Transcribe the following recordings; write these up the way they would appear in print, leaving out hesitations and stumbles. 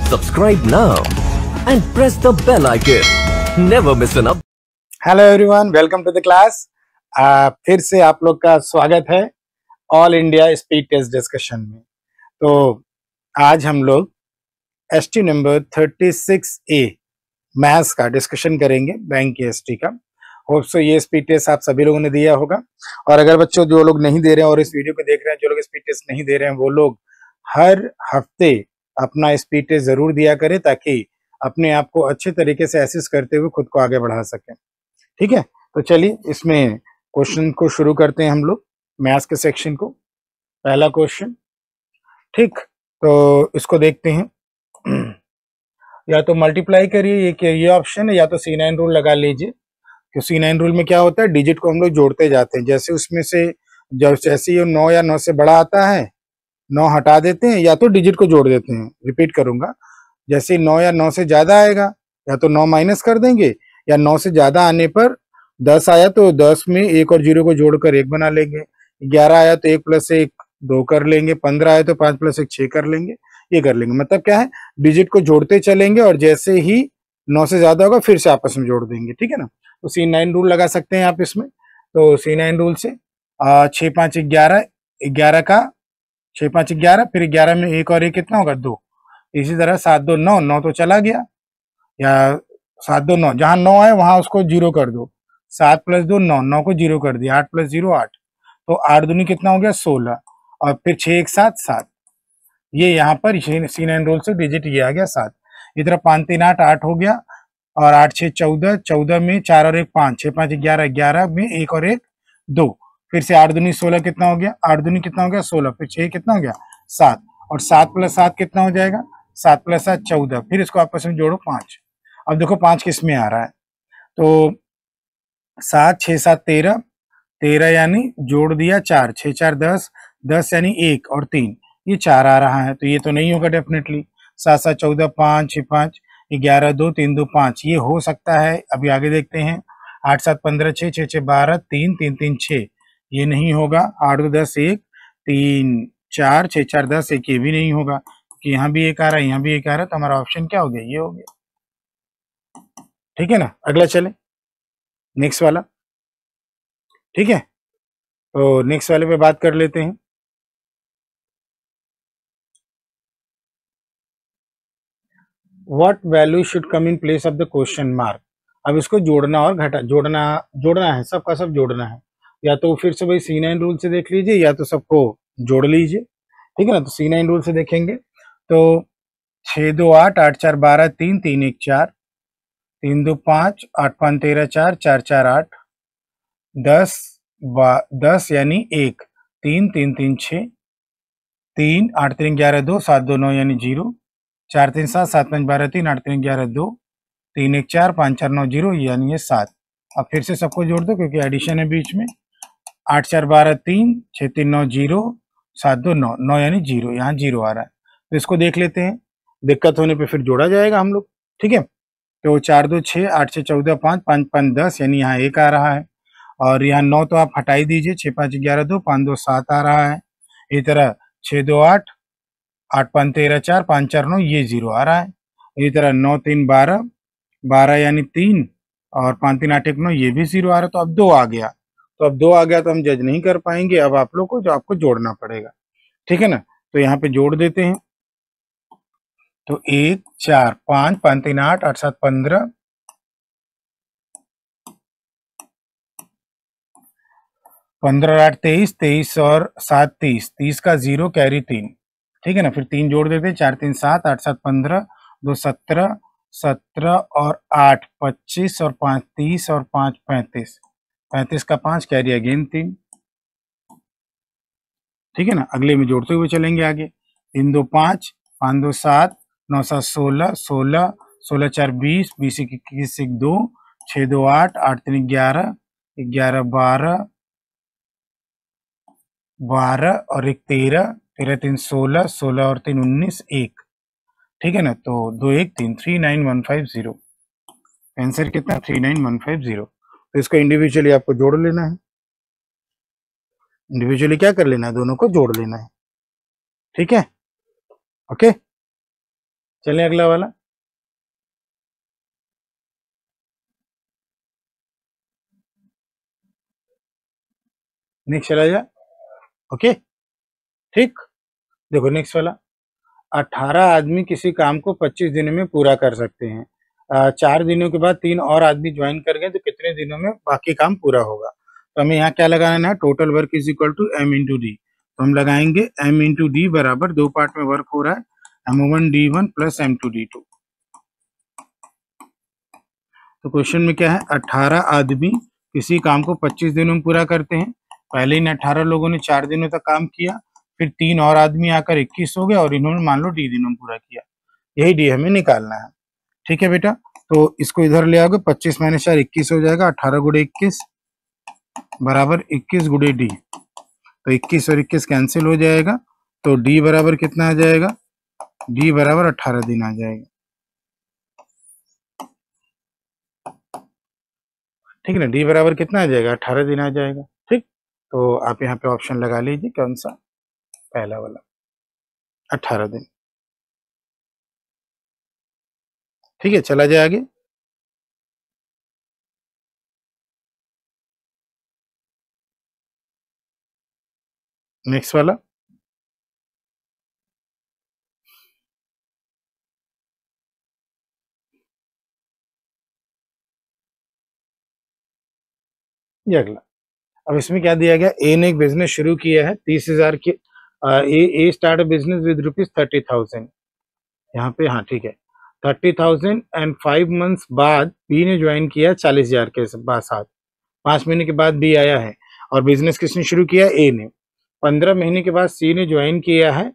Subscribe now and press the bell icon. Never miss an update. Hello everyone, welcome to the class. फिर से आप लोग का स्वागत है all India speed test discussion में। तो आज हम लोग एसटी नंबर 36A मैथ्स का डिस्कशन करेंगे, बैंक की एसटी का। होप सो ये स्पीड टेस्ट आप सभी लोगों ने दिया होगा, और अगर बच्चों जो लोग नहीं दे रहे हैं और इस वीडियो को देख रहे हैं, जो लोग स्पीड टेस्ट नहीं दे रहे हैं, वो लोग हर हफ्ते अपना स्पीड टेस्ट जरूर दिया करें, ताकि अपने आप को अच्छे तरीके से एसेस करते हुए खुद को आगे बढ़ा सकें। ठीक है, तो चलिए इसमें क्वेश्चन को शुरू करते हैं हम लोग, मैथ्स के सेक्शन को। पहला क्वेश्चन, ठीक, तो इसको देखते हैं। या तो मल्टीप्लाई करिए, ये ऑप्शन है, या तो C9 रूल लगा लीजिए। तो C9 रूल में क्या होता है, डिजिट को हम लोग जोड़ते जाते हैं। जैसे उसमें से जैसे ये 9 या 9 से बड़ा आता है, 9 हटा देते हैं, या तो डिजिट को जोड़ देते हैं। रिपीट करूंगा, जैसे 9 या 9 से ज्यादा आएगा, या तो 9 माइनस कर देंगे, या 9 से ज्यादा आने पर 10 आया तो 10 में 1 और 0 को जोड़कर 1 बना लेंगे। 11 आया तो 1 + 1 2 कर लेंगे। 15 आया तो 5 + 1 6 कर लेंगे। ये कर लेंगे, मतलब क्या है, डिजिट को जोड़ते चलेंगे और जैसे ही 9 से ज्यादा होगा फिर से आपस में जोड़ देंगे। ठीक है ना, तो C9 रूल लगा सकते हैं आप इसमें। तो C9 रूल से 6 5 11, 11 का 6 5 11, फिर 11 में 1 और 1 कितना होगा, 2। इसी तरह 7 2 9, 9 तो चला गया, या 7 2 9, जहां 9 है वहां उसको 0 कर दो। 7 + 2 9, 9 को 0 कर दिया। 8 + 0 8, तो 8 दूनी कितना हो गया, 16, और फिर 6 1 7 7। ये यहाँ पर C9 रूल से डिजिट ये आ गया 7। इधर 5 3 8 8 हो गया, और 8 6 14, 14 में 4 और 1 5, 6 5 11, 11 में 1 और 1 2। फिर से 8 दूनी 16 कितना हो गया, 8 दूनी कितना हो गया 16, फिर 6 कितना हो गया 7, और 7 + 7 कितना हो जाएगा, 7 + 7 14। फिर इसको आपस में जोड़ो 5। अब देखो 5 किस में आ रहा है, तो 7 6 7 13, 13 यानी जोड़ दिया 4, 6 4 10, 10 यानी 1 और 3, ये 4 आ रहा है, तो ये तो नहीं होगा डेफिनेटली। 7 7 14, 5 6 5, 11 2 3 2 5, ये हो सकता है। अभी आगे देखते हैं। 8 7 15, 6 6 6 12, 3 3 3 6, ये नहीं होगा। 8 2 10 1 3 4, 6 4 10 1, ये भी नहीं होगा, क्योंकि यहाँ भी 1 आ रहा है, यहाँ भी 1 आ रहा है, तो हमारा ऑप्शन क्या हो गया, ये हो गया। ठीक है ना, अगला चले, नेक्स्ट वाला। ठीक है, तो नेक्स्ट वाले पे बात कर लेते हैं। What value should come in place of the question mark. अब इसको जोड़ना और घटा, जोड़ना है, सबका सब जोड़ना है। या तो फिर से भाई C9 रूल से देख लीजिए, या तो सबको जोड़ लीजिए। ठीक है ना, तो C9 रूल से देखेंगे तो 6 2 8, 8 4 12, 3 3 1 4, 3 2 5, 8 5 13 4, 4 4 8, 10 यानी 1, 3 3 3 6, 3 8 3 11 2, 7 2 9 यानी 0, 4 3 7, 7 5 12 3, 8 3 11 2, 3 1 4, 5 4 9 0, यानी ये 7। अब फिर से सबको जोड़ दो, क्योंकि एडिशन है बीच में। 8 4 12 3, 6 3 9 0, 7 2 9, 9 यानी 0, यहाँ 0 आ रहा है, तो इसको देख लेते हैं। दिक्कत होने पे फिर जोड़ा जाएगा हम लोग। ठीक है, तो 4 2 6, 8 6 14 5, 5 5 10, यानी यहाँ 1 आ रहा है, और यहाँ 9 तो आप हटा ही दीजिए। 6 5 11 2, 5 2 7 आ रहा है। इसी तरह 6 2 8, 8 5 13 4, 5 4 9, ये 0 आ रहा है। इसी तरह 9 3 12, 12 यानी 3, और 5 3 8 1 9, ये भी 0 आ रहा है। तो अब 2 आ गया, तो अब 2 आ गया तो हम जज नहीं कर पाएंगे। अब आप लोग को जो आपको जोड़ना पड़ेगा। ठीक है ना, तो यहाँ पे जोड़ देते हैं। तो 1 4 5, 5 3 8, 8 7 15, 15 8 23, 23 और 7 30, 30 का 0 कैरी 3। ठीक है ना, फिर 3 जोड़ देते हैं। 4 3 7, 8 7 15, 2 17, 17 और 8 25, और 5 30, और 5 35, 35 का 5 कैरी अगेन 3। ठीक है ना, अगले में जोड़ते हुए चलेंगे आगे। 3 2 5, 5 2 7, 9 7 16, 16, 16 4 20, 20 21 1 2, 6 2 8, 8 3 11, 11 12, 12 और 1 13, 13 3 16, 16 और 3 19 1। ठीक है ना, तो 2 1 3, 39150। आंसर कितना, 39150। तो इसको इंडिविजुअली आपको जोड़ लेना है। इंडिविजुअली क्या कर लेना है, दोनों को जोड़ लेना है। ठीक है, ओके, चलें अगला वाला। नेक्स्ट चला जाए। ओके ठीक। देखो नेक्स्ट वाला, 18 आदमी किसी काम को 25 दिनों में पूरा कर सकते हैं। 4 दिनों के बाद 3 और आदमी ज्वाइन कर गए तो कितने दिनों में बाकी काम पूरा होगा? तो हमें यहाँ क्या लगाना है? Total work is equal to M into D. तो हम लगाएंगे एम इंटू डी बराबर 2 पार्ट में वर्क हो रहा है, M1D1 प्लस M2D2। तो क्वेश्चन में क्या है? 18 आदमी किसी काम को 25 दिनों में पूरा करते हैं। पहले इन 18 लोगों ने 4 दिनों तक काम किया, फिर 3 और आदमी आकर 21 हो गए और इन्होंने मान लो डी दिनों में पूरा किया। यही डी हमें निकालना है। ठीक है बेटा, तो इसको इधर ले आओगे, 25 माइनस 4 21 हो जाएगा, 18 गुणे 21 बराबर 21 गुणे डी। तो 21 और 21 कैंसिल हो जाएगा, तो डी बराबर कितना आ जाएगा? डी बराबर 18 दिन आ जाएगा। ठीक है ना, डी बराबर कितना आ जाएगा? 18 दिन आ जाएगा। ठीक, तो आप यहाँ पे ऑप्शन लगा लीजिए, कौन सा? पहला वाला, 18 दिन। ठीक है, चला जाए आगे। नेक्स्ट वाला, ये अगला। अब इसमें क्या दिया गया? ए ने एक बिजनेस शुरू किया है 30,000 की। ए स्टार्ट बिजनेस विद रुपीज 30,000 यहाँ पे। हाँ ठीक है, 30,000 एंड 5 मंथ्स बाद बी ने ज्वाइन किया 40,000 के साथ। 5 महीने के बाद बी आया है और बिजनेस किसने शुरू किया? ए ने। 15 महीने के बाद सी ने ज्वाइन किया है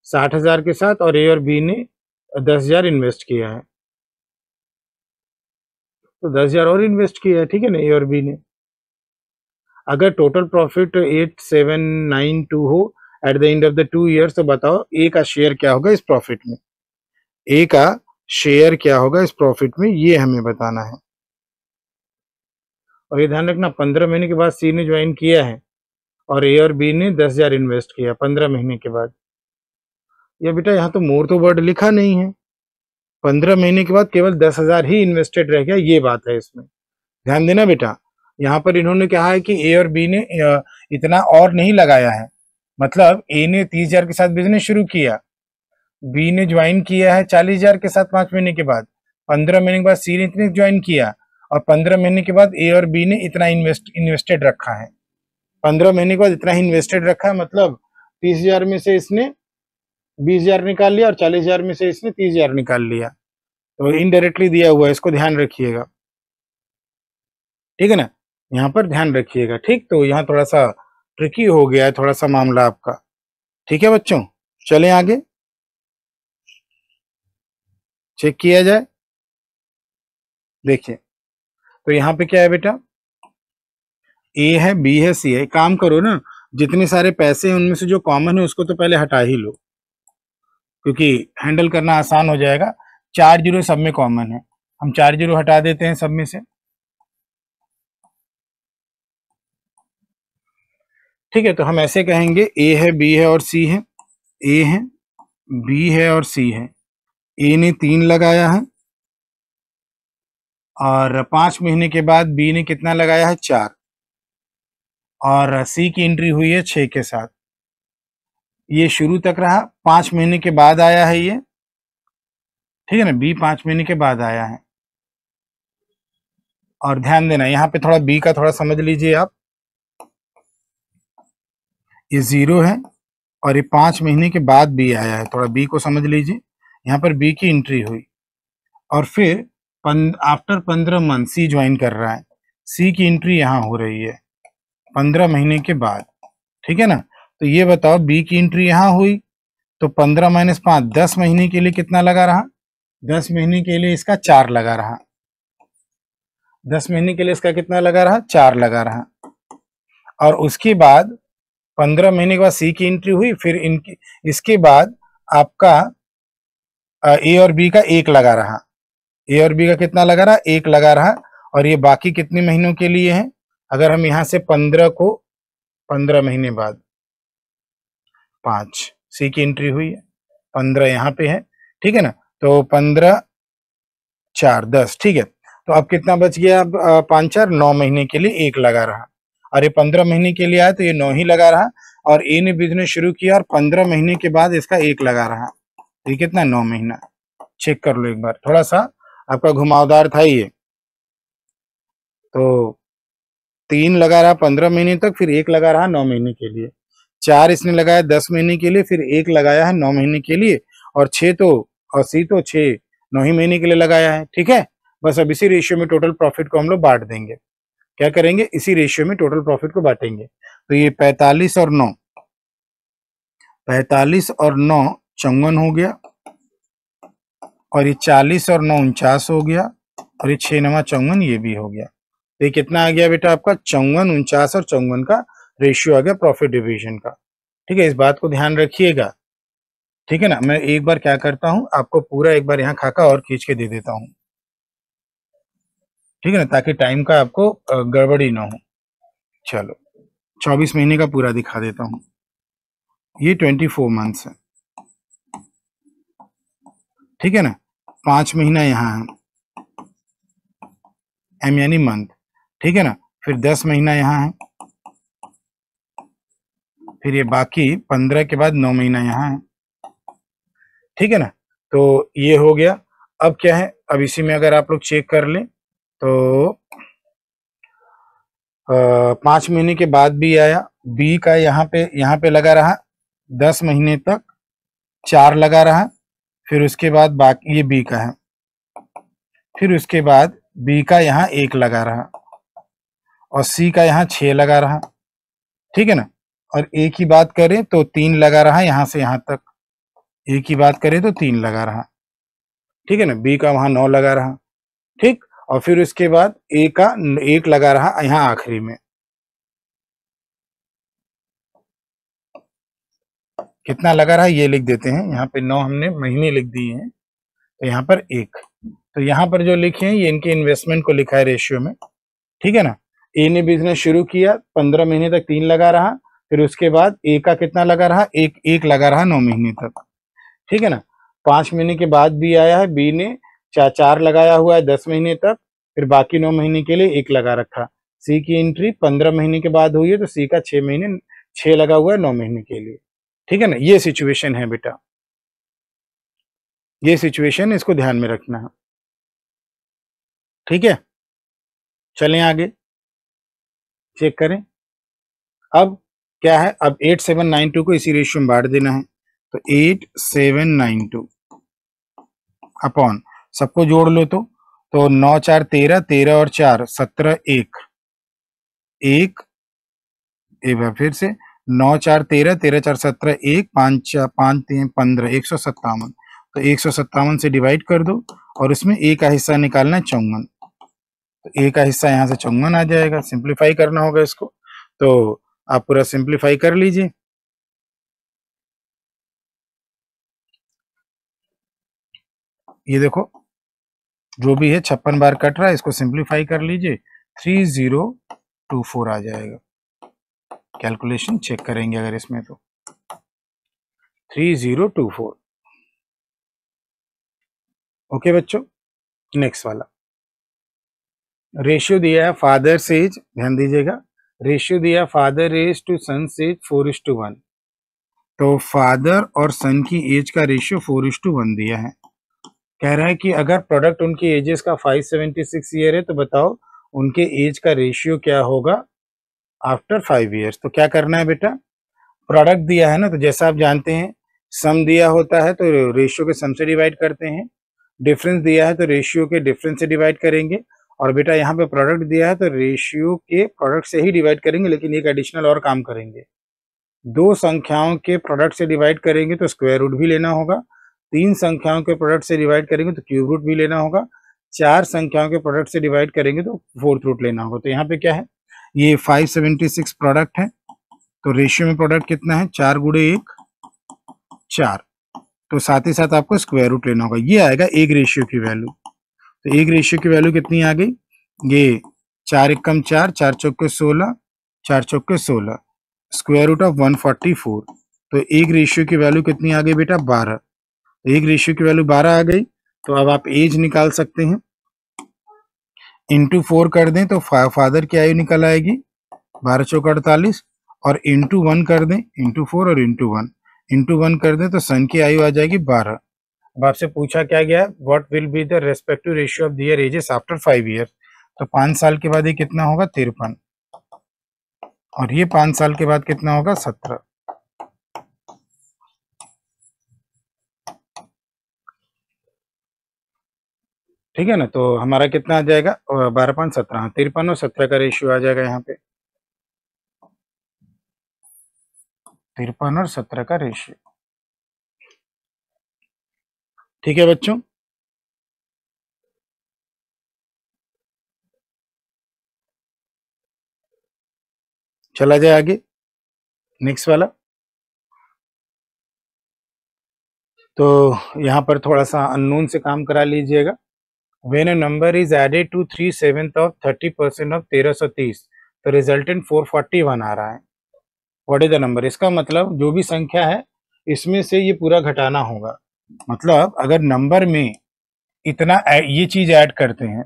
60,000 के साथ और ए और बी ने 10,000 इन्वेस्ट किया है। तो 10,000 और इन्वेस्ट किया है, ठीक है ना, ए और बी ने। अगर टोटल प्रॉफिट 8792 हो at the end of the 2 years, तो बताओ ए का शेयर क्या होगा इस प्रॉफिट में? ए का शेयर क्या होगा इस प्रॉफिट में, ये हमें बताना है। और ये ध्यान रखना, 15 महीने के बाद सी ने ज्वाइन किया है और ए और बी ने 10,000 इन्वेस्ट किया 15 महीने के बाद। ये बेटा यहाँ तो मोर तो वर्ड लिखा नहीं है, 15 महीने के बाद केवल 10,000 ही इन्वेस्टेड रह गया, ये बात है इसमें। ध्यान देना बेटा, यहाँ पर इन्होंने कहा है कि ए और बी ने इतना और नहीं लगाया है। मतलब ए ने 30,000 के साथ बिजनेस शुरू किया, बी ने ज्वाइन किया है 40,000 के साथ 5 महीने के बाद, 15 महीने के बाद सी ने इतने ज्वाइन किया और 15 महीने के बाद ए और बी ने इतना इन्वेस्टेड रखा है। 15 महीने के बाद इतना ही इन्वेस्टेड रखा है, मतलब 30,000 में से इसने 20,000 निकाल लिया और 40,000 में से इसने 30,000 निकाल लिया। तो इनडायरेक्टली दिया हुआ है, इसको ध्यान रखिएगा। ठीक है ना, यहाँ पर ध्यान रखिएगा। ठीक, तो यहाँ थोड़ा सा ट्रिकी हो गया है थोड़ा सा मामला आपका। ठीक है बच्चों, चलें आगे, चेक किया जाए। देखिए, तो यहाँ पे क्या है बेटा? ए है, बी है, सी है। काम करो ना, जितने सारे पैसे हैं उनमें से जो कॉमन है उसको तो पहले हटा ही लो, क्योंकि हैंडल करना आसान हो जाएगा। 4 जीरो सब में कॉमन है, हम 4 जीरो हटा देते हैं सब में से। ठीक है, तो हम ऐसे कहेंगे ए है, बी है और सी है। ए है, बी है और सी है। ए ने 3 लगाया है और 5 महीने के बाद बी ने कितना लगाया है? 4। और सी की एंट्री हुई है 6 के साथ। ये शुरू तक रहा, 5 महीने के बाद आया है ये। ठीक है ना, बी 5 महीने के बाद आया है। और ध्यान देना, यहाँ पे थोड़ा बी का थोड़ा समझ लीजिए आप। ये 0 है और ये 5 महीने के बाद बी आया है, थोड़ा बी को समझ लीजिए। यहाँ पर बी की एंट्री हुई और फिर आफ्टर 15 मंथ सी ज्वाइन कर रहा है। सी की एंट्री यहाँ हो रही है 15 महीने के बाद। ठीक है ना, तो ये बताओ बी की एंट्री यहाँ हुई तो 15 माइनस 5 10 महीने के लिए कितना लगा रहा? 10 महीने के लिए इसका 4 लगा रहा। 10 महीने के लिए इसका कितना लगा रहा? 4 लगा रहा। और उसके बाद 15 महीने के बाद सी की एंट्री हुई, फिर इनकी इसके बाद आपका ए और बी का 1 लगा रहा। ए और बी का कितना लगा रहा? 1 लगा रहा। और ये बाकी कितने महीनों के लिए है? अगर हम यहां से 15 को 15 महीने बाद 5 सी की एंट्री हुई है, 15 यहाँ पे है। ठीक है ना, तो 15 4 10, ठीक है। तो अब कितना बच गया? अब 5 4 9 महीने के लिए 1 लगा रहा, और ये 15 महीने के लिए आया तो ये 9 ही लगा रहा, और ए ने बिजनेस शुरू किया और 15 महीने के बाद इसका 1 लगा रहा, तो ये कितना? 9 महीना। चेक कर लो एक बार, थोड़ा सा आपका घुमावदार था ये। तो 3 लगा रहा 15 महीने तक, फिर 1 लगा रहा 9 महीने के लिए, 4 इसने लगाया 10 महीने के लिए, फिर 1 लगाया है 9 महीने के लिए, और 6 तो 80 तो 6 9 ही महीने के लिए लगाया है, ठीक है। बस अब इसी रेशियो में टोटल प्रॉफिट को हम लोग बांट देंगे। क्या करेंगे? इसी रेशियो में टोटल प्रॉफिट को बांटेंगे। तो ये 45 और 9 54 हो गया, और ये 40 और 9 49 हो गया, और ये 6 9 54 ये भी हो गया। तो ये कितना आ गया बेटा आपका? 54 49 और 54 का रेशियो आ गया प्रॉफिट डिवीजन का, ठीक है। इस बात को ध्यान रखिएगा, ठीक है ना। मैं एक बार क्या करता हूं, आपको पूरा एक बार यहाँ खाका और खींच के दे देता हूं, ठीक है ना, ताकि टाइम का आपको गड़बड़ी ना हो। चलो 24 महीने का पूरा दिखा देता हूं। ये 24 मंथ्स है, ठीक है ना। 5 महीना यहाँ है, एम यानी मंथ, ठीक है ना। फिर 10 महीना यहाँ है, फिर ये बाकी 15 के बाद 9 महीना यहाँ है, ठीक है ना। तो ये हो गया। अब क्या है, अब इसी में अगर आप लोग चेक कर लें तो 5 महीने के बाद भी आया, बी का यहाँ पे लगा रहा 10 महीने तक 4 लगा रहा, फिर उसके बाद बाकी ये बी का है, फिर उसके बाद बी का यहाँ 1 लगा रहा, और सी का यहाँ 6 लगा रहा, ठीक है ना। और ए की बात करें तो 3 लगा रहा यहाँ से यहाँ तक, ए की बात करें तो 3 लगा रहा, ठीक है ना। बी का वहां 9 लगा रहा, ठीक। और फिर उसके बाद ए का 1 लगा रहा यहाँ आखिरी में, कितना लगा रहा ये लिख देते हैं। यहाँ पे 9 हमने महीने लिख दिए हैं, तो यहाँ पर 1, तो यहाँ पर जो लिखे हैं ये इनके इन्वेस्टमेंट को लिखा है रेशियो में, ठीक है ना। ए ने बिजनेस शुरू किया, 15 महीने तक 3 लगा रहा, फिर उसके बाद ए का कितना लगा रहा? 1 लगा रहा 9 महीने तक, ठीक है ना। 5 महीने के बाद बी आया है, बी ने 4 लगाया हुआ है 10 महीने तक, फिर बाकी 9 महीने के लिए 1 लगा रखा। सी की एंट्री 15 महीने के बाद हुई है, तो सी का 6 लगा हुआ है 9 महीने के लिए, ठीक है ना। ये सिचुएशन है बेटा, ये सिचुएशन, इसको ध्यान में रखना है, ठीक है। चलें आगे, चेक करें। अब क्या है, अब 8792 को इसी रेशियो में बांट देना है, तो 8792 अपॉन, सबको जोड़ लो तो 9 4 13, 13 और 4 17, 1 एक बार फिर से 9 4 13, 13 4 17, 1 5 5 3 15, 157। तो 157 से डिवाइड कर दो, और उसमें ए का हिस्सा निकालना है 54, तो ए का हिस्सा यहाँ से 54 आ जाएगा। सिंप्लीफाई करना होगा इसको, तो आप पूरा सिंप्लीफाई कर लीजिए। ये देखो जो भी है 56 बार कट रहा है, इसको सिंप्लीफाई कर लीजिए, 3024 आ जाएगा। कैलकुलेशन चेक करेंगे अगर इसमें तो 3024। ओके बच्चों, नेक्स्ट वाला रेशियो दिया है फादर एज, ध्यान दीजिएगा, रेशियो दिया father age to son age 4:1, तो फादर और सन की एज का रेशियो 4:1 दिया है। कह रहा है कि अगर प्रोडक्ट उनकी एजेस का 576 ईयर है, तो बताओ उनके एज का रेशियो क्या होगा आफ्टर 5 ईयर्स। तो क्या करना है बेटा, प्रोडक्ट दिया है ना, तो जैसा आप जानते हैं सम दिया होता है तो रेशियो के सम से डिवाइड करते हैं, डिफरेंस दिया है तो रेशियो के डिफरेंस से डिवाइड करेंगे, और बेटा यहाँ पे प्रोडक्ट दिया है तो रेशियो के प्रोडक्ट से ही डिवाइड करेंगे, लेकिन एक एडिशनल और काम करेंगे, 2 संख्याओं के प्रोडक्ट से डिवाइड करेंगे तो स्क्वायर रूट भी लेना होगा, 3 संख्याओं के प्रोडक्ट से डिवाइड करेंगे तो क्यूब रूट भी लेना होगा, 4 संख्याओं के प्रोडक्ट से डिवाइड करेंगे तो फोर्थ रूट लेना होगा। तो यहाँ पे क्या है, ये 576 प्रोडक्ट है, तो रेशियो में प्रोडक्ट कितना है, 4 गुणे 1 4, तो साथ ही साथ आपको स्क्वायर रूट लेना होगा। ये आएगा एक रेशियो की वैल्यू, तो एक रेशियो की वैल्यू कितनी आ गई, ये 4 एकम 4, 4 चौके 16, 4 चौके 16, स्क्वायर रूट ऑफ 144, तो एक रेशियो की वैल्यू कितनी आ गई बेटा 12, तो एक रेशियो की वैल्यू 12 आ गई, तो अब आप एज निकाल सकते हैं, इंटू 4 कर दें तो फादर की आयु निकल आएगी 12 चौक 48, और इंटू 1 कर दें, इंटू 4 और इंटू वन कर दें तो सन की आयु आ जाएगी 12। अब आपसे पूछा क्या गया, what will be the respective ratio of their ages after 5 year. तो 5 साल के बाद ये कितना होगा 53, और ये 5 साल के बाद कितना होगा 17। ठीक है ना, तो हमारा कितना आ जाएगा 12 5 17, 53 और 17 का रेशियो आ जाएगा यहाँ पे, 53 और 17 का रेशियो। ठीक है बच्चों, चला जाए आगे नेक्स्ट वाला। तो यहाँ पर थोड़ा सा अननोन से काम करा लीजिएगा। When a number is added to 3/7 of 30% of 1330, तो रिजल्टेंट 441 आ रहा है। व्हाट इज द नंबर, इसका मतलब जो भी संख्या है इसमें से ये पूरा घटाना होगा। मतलब अगर नंबर में इतना ये चीज ऐड करते हैं,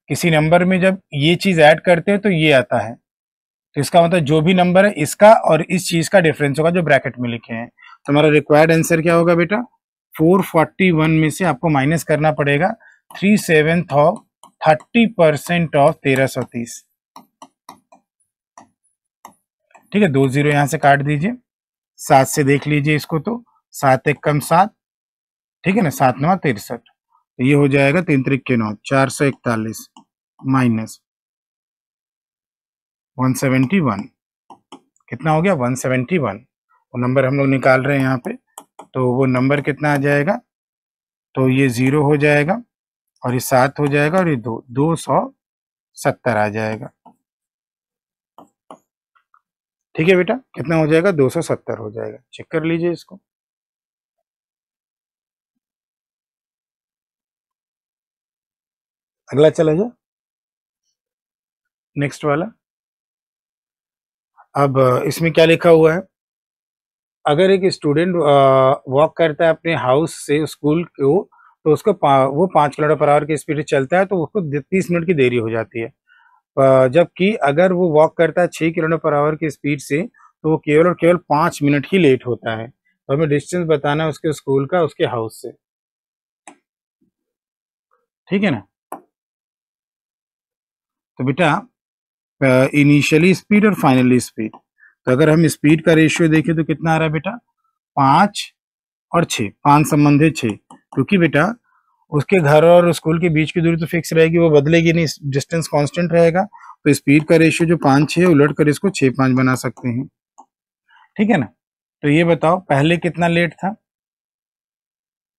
किसी नंबर में जब ये चीज ऐड करते हैं तो ये आता है, तो इसका मतलब जो भी नंबर है इसका और इस चीज का डिफरेंस होगा जो ब्रैकेट में लिखे हैं। तो हमारा रिक्वायर्ड आंसर क्या होगा बेटा, 441 में से आपको माइनस करना पड़ेगा 3/7 ऑफ 30% ऑफ 1330। ठीक है, 2 जीरो यहां से काट दीजिए, 7 से देख लीजिए इसको, तो 7 एक कम 7, ठीक है ना, 7 9 63, तो ये हो जाएगा 3 त्रिक के 9, 441 माइनस 171, कितना हो गया 171। वो नंबर हम लोग निकाल रहे हैं यहाँ पे, तो वो नंबर कितना आ जाएगा, तो ये 0 हो जाएगा और ये 7 हो जाएगा और ये 270 आ जाएगा। ठीक है बेटा, कितना हो जाएगा 270 हो जाएगा, चेक कर लीजिए इसको। अगला चला जाए, नेक्स्ट वाला। अब इसमें क्या लिखा हुआ है, अगर एक स्टूडेंट वॉक करता है अपने हाउस से स्कूल को, तो उसको वो 5 किलोमीटर पर आवर की स्पीड से चलता है तो उसको 30 मिनट की देरी हो जाती है। जबकि अगर वो वॉक करता है 6 किलोमीटर पर आवर की स्पीड से तो वो केवल और केवल 5 मिनट ही लेट होता है। तो हमें डिस्टेंस बताना है उसके स्कूल का उसके हाउस से। ठीक है ना, तो बेटा इनिशियली स्पीड और फाइनली स्पीड, तो अगर हम स्पीड का रेशियो देखें तो कितना आ रहा है बेटा 5 और 6, 5 संबंधित 6, क्योंकि बेटा उसके घर और स्कूल के बीच की दूरी तो फिक्स रहेगी, वो बदलेगी नहीं, डिस्टेंस कांस्टेंट रहेगा। तो स्पीड का रेशियो जो 5 6 उलट कर इसको 6 5 बना सकते हैं। ठीक है ना, तो ये बताओ पहले कितना लेट था,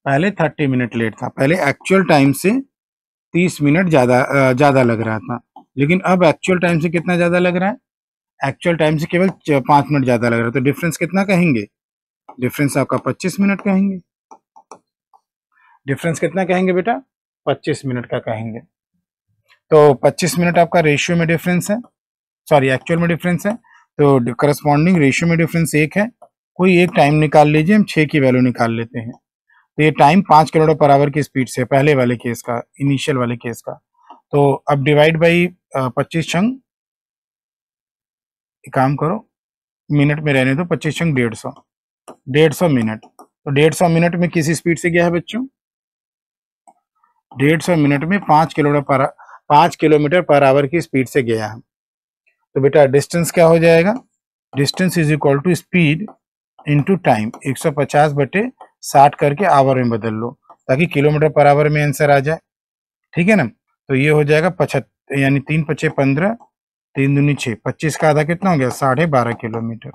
पहले 30 मिनट लेट था, पहले एक्चुअल टाइम से 30 मिनट ज्यादा लग रहा था, लेकिन अब एक्चुअल टाइम से कितना ज्यादा लग रहा है, एक्चुअल टाइम से केवल 5 मिनट ज्यादा लग रहा है। तो डिफरेंस कितना कहेंगे, डिफरेंस आपका 25 मिनट कहेंगे। डिफरेंस कितना कहेंगे बेटा 25 मिनट का कहेंगे। तो 25 मिनट आपका रेशियो में डिफरेंस है, सॉरी एक्चुअल में डिफरेंस है, तो करस्पॉन्डिंग रेशियो में डिफरेंस 1 है। कोई एक टाइम निकाल लीजिए, हम 6 की वैल्यू निकाल लेते हैं। तो ये टाइम 5 किलोमीटर पर आवर की स्पीड से, पहले वाले केस का, इनिशियल वाले केस का। तो अब डिवाइड बाई 25 छंग, काम करो मिनट में रहने दो, 25 छंग 150 मिनट। तो 150 मिनट में किस स्पीड से गया है बच्चों, 150 मिनट में 5 किलोमीटर पर आवर की स्पीड से गया है। तो बेटा डिस्टेंस क्या हो जाएगा, distance is equal to speed into time, 150/60 करके आवर में बदल लो ताकि किलोमीटर पर आवर में आंसर आ जाए। ठीक है ना, तो ये हो जाएगा 75, यानी 3 5 15, 3 दूनी 6, 25 का आधा कितना हो गया 12.5 किलोमीटर।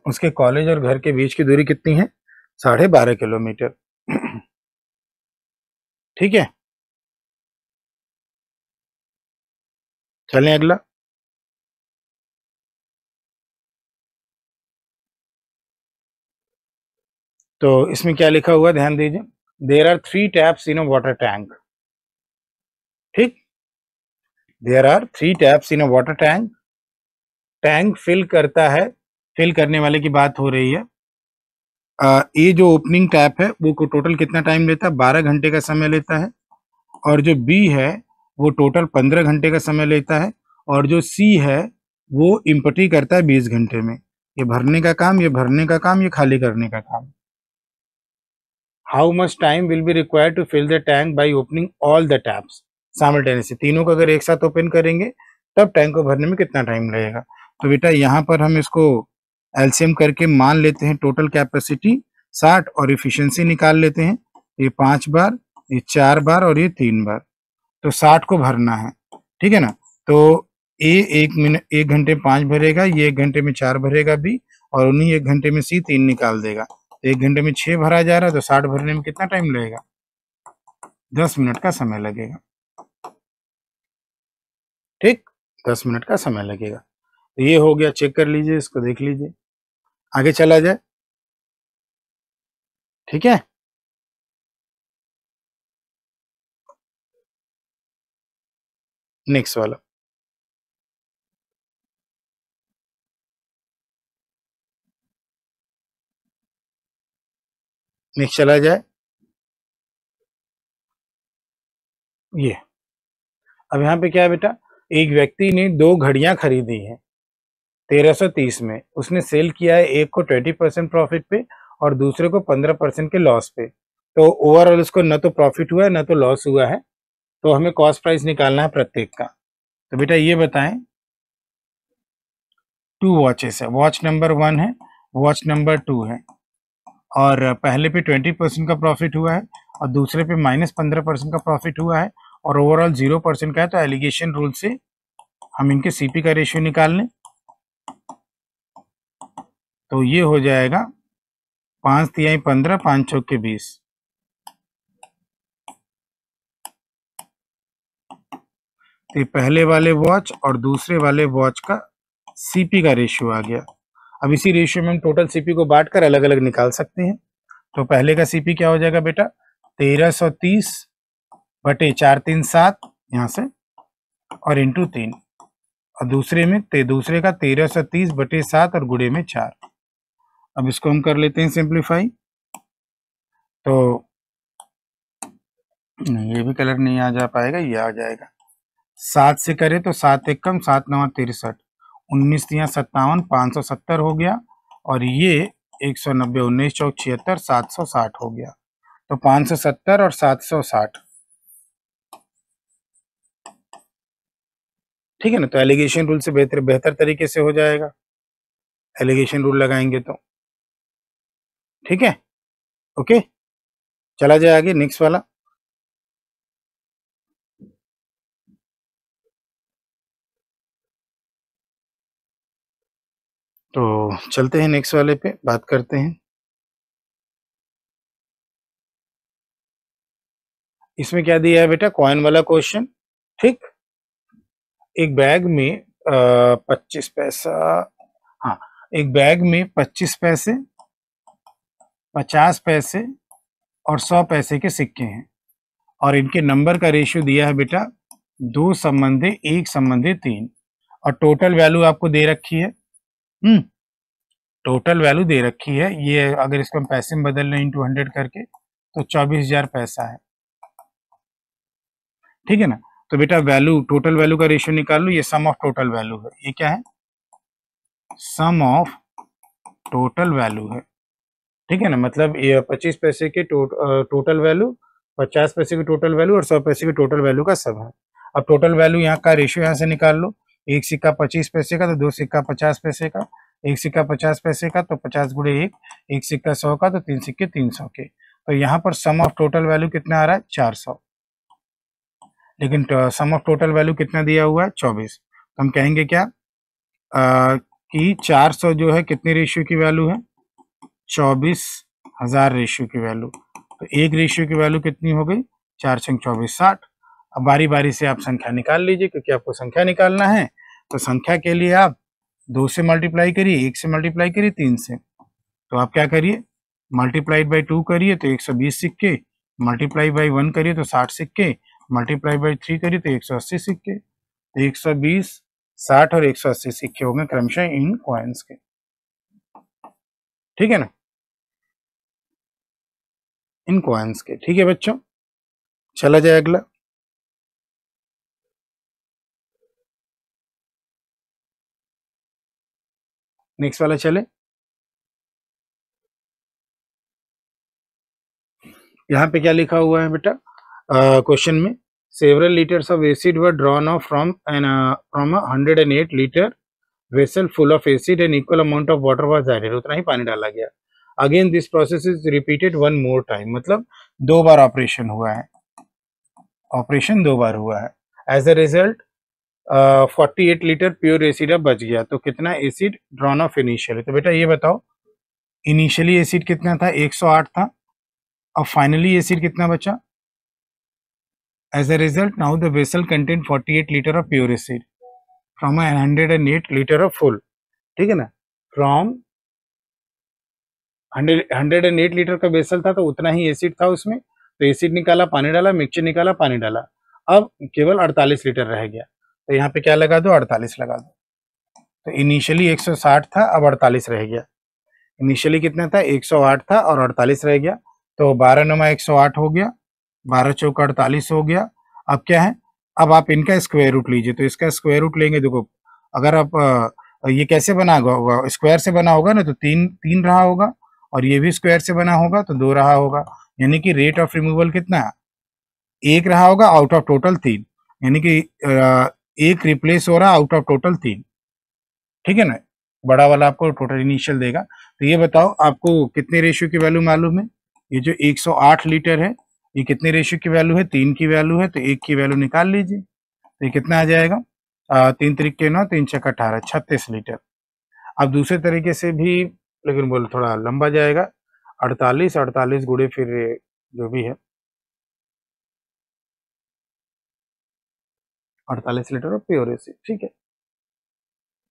उसके कॉलेज और घर के बीच की दूरी कितनी है 12.5 किलोमीटर। ठीक है, चलें अगला। तो इसमें क्या लिखा हुआ ध्यान दीजिए, there are 3 taps in a water tank. ठीक, there are 3 taps in a water tank. Tank fill करता है, फिल करने वाले की बात हो रही है, ये जो ओपनिंग टैप है वो टोटल कितना टाइम लेता है, 12 घंटे का समय लेता है। और जो बी है वो टोटल 15 घंटे का समय लेता है। और जो सी है वो इम्पटी करता है 20 घंटे में। ये भरने का काम, ये भरने का काम, ये खाली करने का काम। How much time will be required to fill the tank by opening all the taps simultaneously. तीनों को अगर एक साथ ओपन करेंगे तब टैंक को भरने में कितना टाइम लगेगा। तो बेटा यहाँ पर हम इसको एलसीएम करके मान लेते हैं टोटल कैपेसिटी 60 और इफिशिएंसी निकाल लेते हैं। ये 5 बार, ये 4 बार और ये 3 बार, तो 60 को भरना है। ठीक है ना। तो ए 1 घंटे 5 भरेगा, ये 1 घंटे में 4 भरेगा बी, और उन्हीं 1 घंटे में सी 3 निकाल देगा। तो 1 घंटे में 6 भरा जा रहा है, तो 60 भरने में कितना टाइम लगेगा, 10 मिनट का समय लगेगा। ठीक, 10 मिनट का समय लगेगा। तो ये हो गया, चेक कर लीजिए, इसको देख लीजिए, आगे चला जाए। ठीक है, नेक्स्ट वाला। नेक्स्ट चला जाए। ये अब यहाँ पे क्या है बेटा, एक व्यक्ति ने 2 घड़ियां खरीदी हैं 1330 में। उसने सेल किया है, एक को 20% प्रॉफिट पे और दूसरे को 15% के लॉस पे। तो ओवरऑल उसको न तो प्रॉफिट हुआ है न तो लॉस हुआ है। तो हमें कॉस्ट प्राइस निकालना है प्रत्येक का। तो बेटा ये बताएं, 2 वॉचेस है, वॉच नंबर 1 है, वॉच नंबर 2 है, और पहले पे 20% का प्रॉफिट हुआ है और दूसरे पे -15% का प्रॉफिट हुआ है और ओवरऑल 0% का है। तो एलिगेशन रूल से हम इनके सीपी का रेशियो निकाल लें। तो ये हो जाएगा 5 तिहाई 15, 5 चौके 20। तो ये पहले वाले वॉच और दूसरे वाले वॉच का सीपी का रेशियो आ गया। अब इसी रेशियो में हम टोटल सीपी को बांट कर अलग अलग निकाल सकते हैं। तो पहले का सीपी क्या हो जाएगा बेटा, 1330 बटे 4 3 7 यहाँ से और इंटू 3, और दूसरे में दूसरे का 1330 बटे 7 और गुणे में 4। अब इसको हम कर लेते हैं सिंप्लीफाई। तो ये भी कलर नहीं आ जा पाएगा, ये आ जाएगा। 7 से करें तो 7 एक कम, 7 9 63, 19 तिया 57, 570 हो गया। और ये 190, 19 चौक 76, 760 हो गया। तो 570 और 760, ठीक है ना। तो एलिगेशन रूल से बेहतर तरीके से हो जाएगा, एलिगेशन रूल लगाएंगे तो। ठीक है, ओके, चला जाए आगे, नेक्स्ट वाला। तो चलते हैं नेक्स्ट वाले पे, बात करते हैं। इसमें क्या दिया है बेटा, कॉइन वाला क्वेश्चन। ठीक, एक बैग में 25 पैसा, हाँ, एक बैग में 25 पैसे, 50 पैसे और 100 पैसे के सिक्के हैं और इनके नंबर का रेशियो दिया है बेटा 2 संबंधी 1 संबंधी 3, और टोटल वैल्यू आपको दे रखी है। टोटल वैल्यू दे रखी है, ये अगर इसको हम पैसे में बदल लें इंटू 100 करके तो 24,000 पैसा है। ठीक है ना। तो बेटा वैल्यू, टोटल वैल्यू का रेशियो निकाल लो, ये सम ऑफ टोटल वैल्यू है। ये क्या है, सम ऑफ टोटल वैल्यू है। ठीक है ना, मतलब ये 25 पैसे के टोटल वैल्यू, 50 पैसे की टोटल वैल्यू और 100 पैसे की टोटल वैल्यू का सब है। अब टोटल वैल्यू यहाँ का रेशियो यहाँ से निकाल लो, एक सिक्का 25 पैसे का तो 2 सिक्का 50 पैसे का, एक सिक्का 50 पैसे का तो 50 गुणे 1, एक सिक्का 100 का तो 3 सिक्के 300 के। तो यहाँ पर सम ऑफ टोटल वैल्यू कितना आ रहा है, 400। लेकिन सम ऑफ टोटल वैल्यू कितना दिया हुआ है, 24। तो हम कहेंगे क्या, कि 400 जो है कितने रेशियो की वैल्यू है, 24,000 रेशियो की वैल्यू। तो एक रेशियो की वैल्यू कितनी हो गई, 4 छंग 24 60। अब बारी बारी से आप संख्या निकाल लीजिए, क्योंकि आपको संख्या निकालना है। तो संख्या के लिए आप 2 से मल्टीप्लाई करिए, 1 से मल्टीप्लाई करिए, 3 से। तो आप क्या करिए, मल्टीप्लाइड बाई 2 करिए तो 120 सिक्के, मल्टीप्लाई बाई 1 करिए तो 60 सिक्के, मल्टीप्लाई बाई 3 करिए तो 180 सिक्के। तो 120, 60 और 180 सिक्के हो गए क्रमशः इन कॉइन्स के। ठीक है ना। इन कॉइन्स के। ठीक है बच्चों, चला जाए अगला। नेक्स्ट वाला चले। यहाँ पे क्या लिखा हुआ है बेटा क्वेश्चन में, several litres of acid were drawn off from 108 litre vessel full of acid and equal amount of water was added, उतना ही पानी डाला गया। Again this process is repeated one more time, मतलब दो बार ऑपरेशन हुआ है, ऑपरेशन दो बार हुआ है। As a result 48 litre pure acid अब बच गया। तो कितना एसिड ड्रॉन ऑफ इनिशियली, तो बेटा ये बताओ इनिशियली एसिड कितना था, 108 था, अब फाइनली एसिड कितना बचा। As a result now the vessel contain 48 litre of pure acid from 108 litre of full. ठीक है ना, फ्रॉम 108 लीटर का वेसल था तो उतना ही एसिड था उसमें, तो एसिड निकाला, पानी डाला, मिक्सचर निकाला, पानी डाला, अब केवल 48 लीटर रह गया। तो यहाँ पे क्या लगा दो, 48 लगा दो। तो इनिशियली 160 था, अब 48 रह गया। इनिशियली कितना था, 108 था और 48 रह गया। तो 12 नमा 108 हो गया, 12 चौका 48 हो गया। अब क्या है, अब आप इनका स्क्वायर रूट लीजिए। तो इसका स्क्वायर रूट लेंगे, देखो अगर आप ये कैसे बना होगा, स्क्वायर से बना होगा ना, तो तीन तीन रहा होगा, और ये भी स्क्वायर से बना होगा तो दो रहा होगा। यानी कि रेट ऑफ रिमूवल कितना, एक रहा होगा आउट ऑफ टोटल तीन, यानी कि एक रिप्लेस हो रहा आउट ऑफ टोटल तीन। ठीक है ना, बड़ा वाला आपको टोटल इनिशियल देगा। तो ये बताओ आपको कितने रेशियो की वैल्यू मालूम है, ये जो 108 लीटर है ये कितने रेशियो की वैल्यू है, तीन की वैल्यू है, तो एक की वैल्यू निकाल लीजिए। तो ये कितना आ जाएगा, तीन तरीके 9, तीन छः 18, 36 लीटर। अब दूसरे तरीके से भी, लेकिन बोल थोड़ा लंबा जाएगा, 48 48 गुड़े फिर जो भी है 48 लीटर ऑफ प्योर एसिड। ठीक है,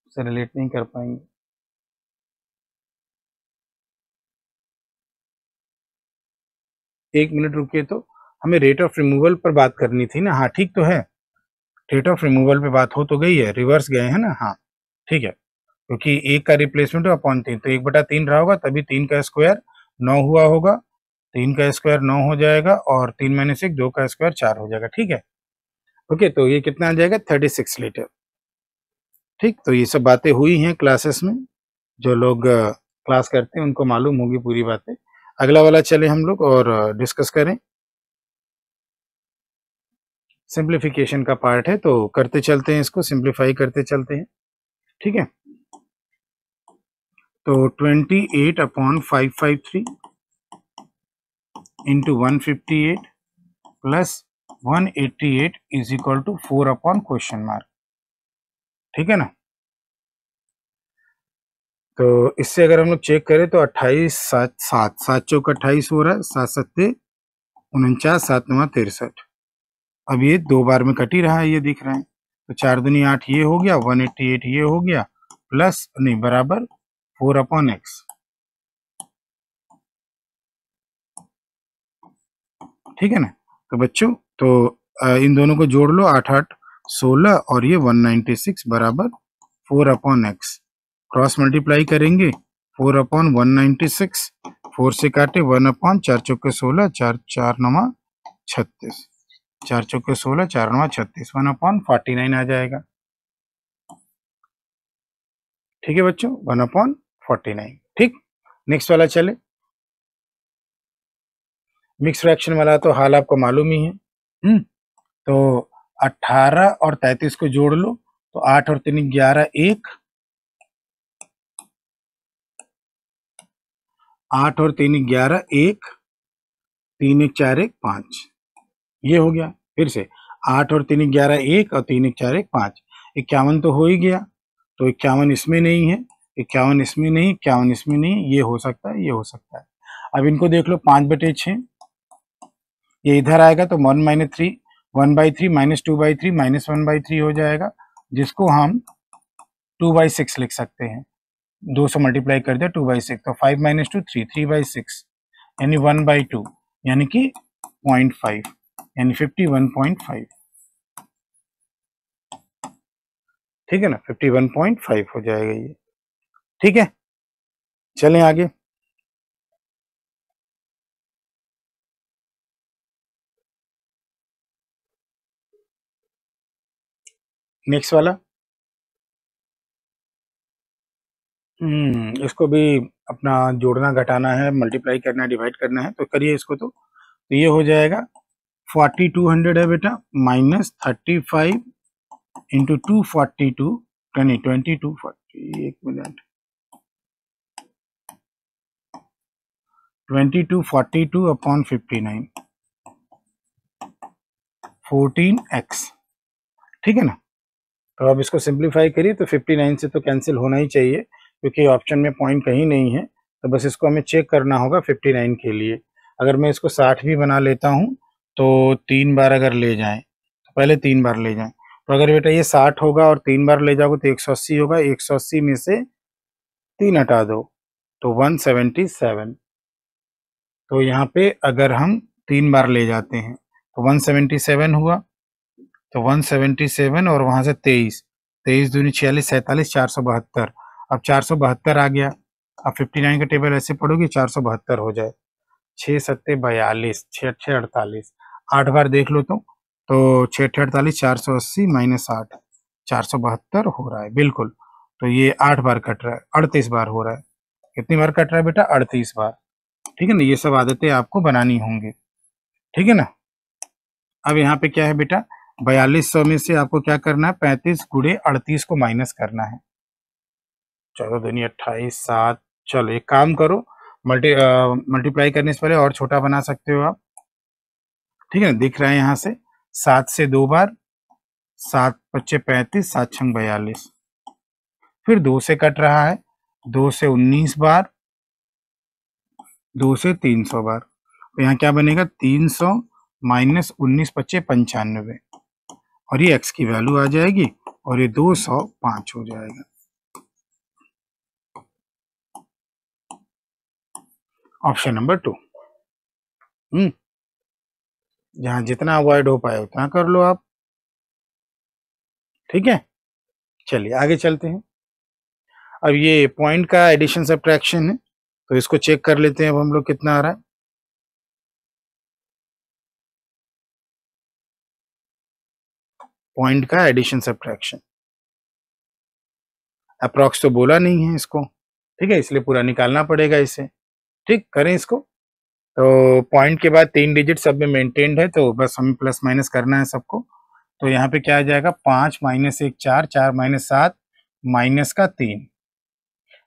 उसे रिलेट नहीं कर पाएंगे। एक मिनट रुकिए, तो हमें रेट ऑफ रिमूवल पर बात करनी थी ना। हाँ ठीक तो है, रेट ऑफ रिमूवल पे बात हो तो गई है, रिवर्स गए हैं ना। हाँ ठीक है, क्योंकि एक का रिप्लेसमेंट अपॉन तीन, तो 1/3 रहा होगा, तभी तीन का स्क्वायर 9 हुआ होगा, तीन का स्क्वायर 9 हो जाएगा, और 3 - 1 2 का स्क्वायर 4 हो जाएगा। ठीक है, ओके, तो ये कितना आ जाएगा, 36 लीटर। ठीक, तो ये सब बातें हुई हैं क्लासेस में, जो लोग क्लास करते हैं उनको मालूम होगी पूरी बातें। अगला वाला चले हम लोग और डिस्कस करें। सिंप्लीफिकेशन का पार्ट है, तो करते चलते हैं, इसको सिंप्लीफाई करते चलते हैं। ठीक है, तो 28/553 into 158 plus 188 is equal to 4/?। ठीक है ना, तो इससे अगर हम लोग चेक करें तो 28 7 7 7 चौक 28 हो रहा है, 7 सत्ते 49, 7 9 63। अब ये दो बार में कट ही रहा है, ये दिख रहा है। तो 4 दूनी 8 ये हो गया, 188 ये हो गया, प्लस नहीं बराबर 4/x। ठीक है ना, तो बच्चों तो इन दोनों को जोड़ लो, 8 8 16 और ये 196 बराबर 4/x। क्रॉस मल्टीप्लाई करेंगे, 4/196, 4 से काटे 1/4 चौके 16, 4 4 9 36, 4 चौके 16, 4 9 36, 1/49 आ जाएगा। ठीक है बच्चों, 1/49। ठीक, नेक्स्ट वाला चले। मिक्स फ्रैक्शन वाला तो हाल आपको मालूम ही है। तो 18 और 33 को जोड़ लो, तो 8 और 3 11 1, 8 और 3 11 1, 3 1 4 1 5, ये हो गया। फिर से 8 और 3 11 1 और 3 1 4 1 5, 51 तो हो ही गया। तो 51 इसमें नहीं है, 51 इसमें नहीं, 51 इसमें नहीं, ये हो सकता है, ये हो सकता है। अब इनको देख लो, 5/6 ये इधर आएगा, तो 1 - 1/3 -2/3 -1/3 हो जाएगा, जिसको हम 2/6 लिख सकते हैं। 2 से मल्टीप्लाई कर दिया, 2/6, तो 5 - 2 3 3/6, यानी 1/2, यानी कि 0.5, यानी 51.5। ठीक है ना, 51.5 हो जाएगा ये। ठीक है, चलें आगे। नेक्स्ट वाला, इसको भी अपना जोड़ना घटाना है, मल्टीप्लाई करना है, डिवाइड करना है, तो करिए इसको। तो ये हो जाएगा 4200 है बेटा, माइनस 35 इंटू 242 यानी 2240, एक मिनट, 2242 अपॉन 59, 14x, ठीक है ना। तो अब इसको सिंप्लीफाई करिए तो 59 से तो कैंसिल होना ही चाहिए, क्योंकि ऑप्शन में पॉइंट कहीं नहीं है, तो बस इसको हमें चेक करना होगा 59 के लिए। अगर मैं इसको 60 भी बना लेता हूँ तो 3 बार अगर ले जाएं, तो पहले 3 बार ले जाएं, तो अगर बेटा ये 60 होगा और 3 बार ले जाओगे तो 180 होगा, 180 में से 3 हटा दो तो 177। तो यहाँ पे अगर हम 3 बार ले जाते हैं तो 177 हुआ, तो 177 और वहां से 23, 23 दूनी 46, 47, 472, अब 472 आ गया। अब 59 का टेबल ऐसे पढ़ोगे 472 हो जाए, 6 सत्ते 42, 6 अट्ठे 48, 8 बार देख लो तो 6 अट्ठे 48, 480 माइनस 8, 472 हो रहा है बिल्कुल। तो ये 8 बार कट रहा है, 38 बार हो रहा है। कितनी बार कट रहा है बेटा? 38 बार, ठीक है ना। ये सब आदतें आपको बनानी होंगी, ठीक है ना। अब यहाँ पे क्या है बेटा, 4200 में से आपको क्या करना है, 35 गुणे 38 को माइनस करना है। 14 दूनी 28, 7, चलो एक काम करो, मल्टीप्लाई करने से पहले और छोटा बना सकते हो आप, ठीक है ना। दिख रहा है यहाँ से 7 से 2 बार, 7 पच्चे 35, 7 छंग 42, फिर 2 से कट रहा है, 2 से 19 बार, 2 से 300 बार, तो यहाँ क्या बनेगा, 300 माइनस 19 पच्चे 95, और ये x की वैल्यू आ जाएगी और ये 205 हो जाएगा। Option number 2। जहां जितना अवॉइड हो पाए उतना कर लो आप, ठीक है। चलिए आगे चलते हैं। अब ये पॉइंट का एडिशन सब्ट्रैक्शन है, तो इसको चेक कर लेते हैं अब हम लोग कितना आ रहा है। पॉइंट का एडिशन सब्ट्रैक्शन, अप्रॉक्स तो बोला नहीं है इसको, ठीक है, इसलिए पूरा निकालना पड़ेगा इसे। ठीक, करें इसको। तो पॉइंट के बाद 3 डिजिट सब में मेंटेन्ड है, तो बस हमें प्लस माइनस करना है सबको। तो यहाँ पे क्या आ जाएगा, 5 माइनस 1 4, 4 माइनस 7, माइनस का 3,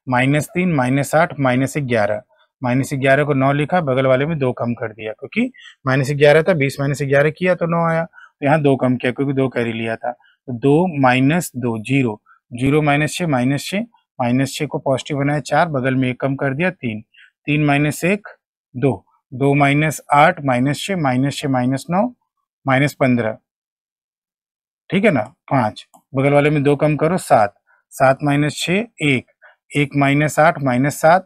माइनस 3 माइनस 8 माइनस 11, माइनस 11 को 9 लिखा, बगल वाले में 2 कम कर दिया, क्योंकि माइनस 11 था, 20 माइनस 11 किया तो 9 आया, तो यहाँ 2 कम किया क्योंकि 2 कैरी लिया था। तो 2 minus 2 zero, zero minus 6 minus 6, minus 6 को पॉजिटिव बनाया 4, बगल में 1 कम कर दिया 3, 3 minus 1 2, 2 minus 8 minus 6 minus 6 minus 9 minus 15, ठीक है ना, 5, बगल वाले में 2 कम करो 7, 7 माइनस 6 1, 1 माइनस 8 माइनस 7,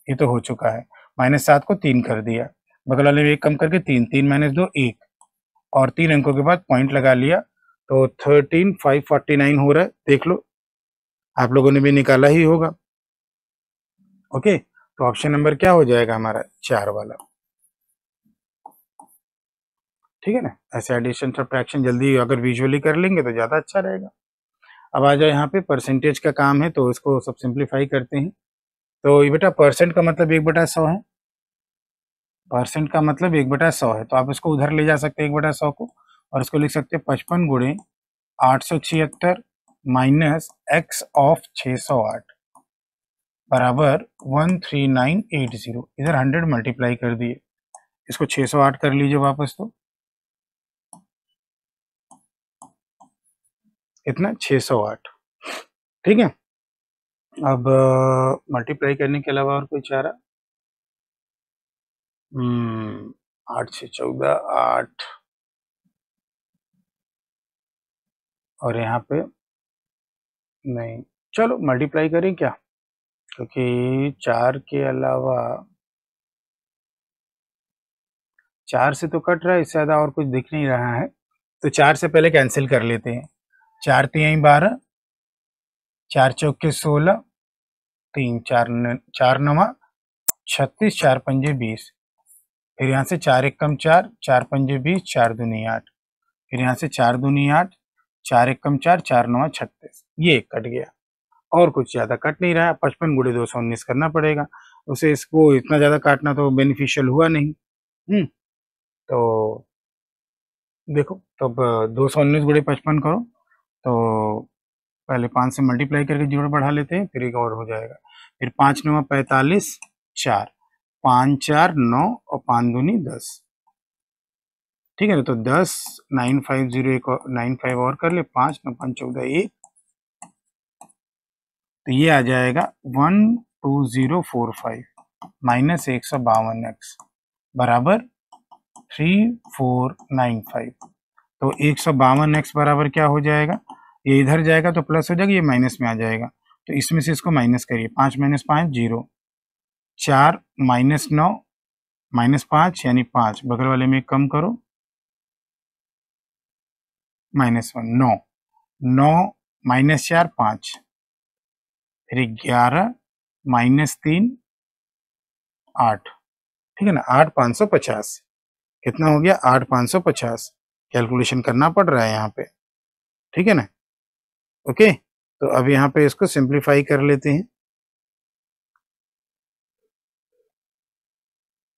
ये तो हो चुका है, माइनस 7 को 3 कर दिया, बगल वाले में 1 कम करके 3, 3 माइनस 2 1, और 3 अंकों के बाद पॉइंट लगा लिया, तो 13549 हो रहा है, देख लो आप लोगों ने भी निकाला ही होगा। ओके, तो ऑप्शन नंबर क्या हो जाएगा हमारा, 4 वाला, ठीक है ना। ऐसे एडिशन सब्ट्रैक्शन जल्दी अगर विजुअली कर लेंगे तो ज़्यादा अच्छा रहेगा। अब आ जाओ यहाँ पे, परसेंटेज का काम है, तो इसको सब सिंप्लीफाई करते हैं। तो ये बेटा परसेंट का मतलब 1/100 है, परसेंट का मतलब 1/100 है, तो आप इसको उधर ले जा सकते हैं 1/100 को, और इसको लिख सकते हैं 55 गुणे 876 माइनस एक्स ऑफ 608 बराबर 13980, इधर 100 मल्टीप्लाई कर दिए, इसको 608 कर लीजिए वापस, तो कितना, 608, ठीक है। अब मल्टीप्लाई करने के अलावा और कोई चारा, 8 से 14 8, और यहाँ पे नहीं, चलो मल्टीप्लाई करें क्या, क्योंकि 4 के अलावा 4 से तो कट रहा है, इससे ज़्यादा और कुछ दिख नहीं रहा है, तो 4 से पहले कैंसिल कर लेते हैं। 4 3 12, 4 चौके 16, 3 4 9 36, 4 पंजे 20, फिर यहाँ से 4 1 कम 4, 4 पंजे 20, 4 दूनी 8, फिर यहाँ से 4 दूनी 8, 4 एकम 4, 4 9 36, ये कट गया और कुछ ज्यादा कट नहीं रहा। 55 गुणे 219 करना पड़ेगा उसे, इसको इतना ज्यादा काटना तो बेनिफिशियल हुआ नहीं। तो देखो, तो अब 219 गुणे 55 करो तो पहले 5 से मल्टीप्लाई करके जोड़ बढ़ा लेते हैं, फिर एक और हो जाएगा। फिर 5 9 45, 4, 5 4 9 और 5 दूनी 10। ठीक है ना, तो 10 950 एक और 95 और कर ले, 5 9 5 14 1, तो ये आ जाएगा 12045 माइनस 152x बराबर 3495। तो 152x बराबर क्या हो जाएगा, ये इधर जाएगा तो प्लस हो जाएगा, ये माइनस में आ जाएगा, तो इसमें से इसको माइनस करिए। 5 माइनस 5 0, 4 माइनस 9 माइनस 5 यानी 5, बगल वाले में कम करो -1, 9 9 माइनस 4 5, फिर 11 -3 8। ठीक है ना, 8 550 कितना हो गया, 8 550। कैलकुलेशन करना पड़ रहा है यहाँ पे, ठीक है ना। ओके, तो अब यहाँ पे इसको सिंप्लीफाई कर लेते हैं।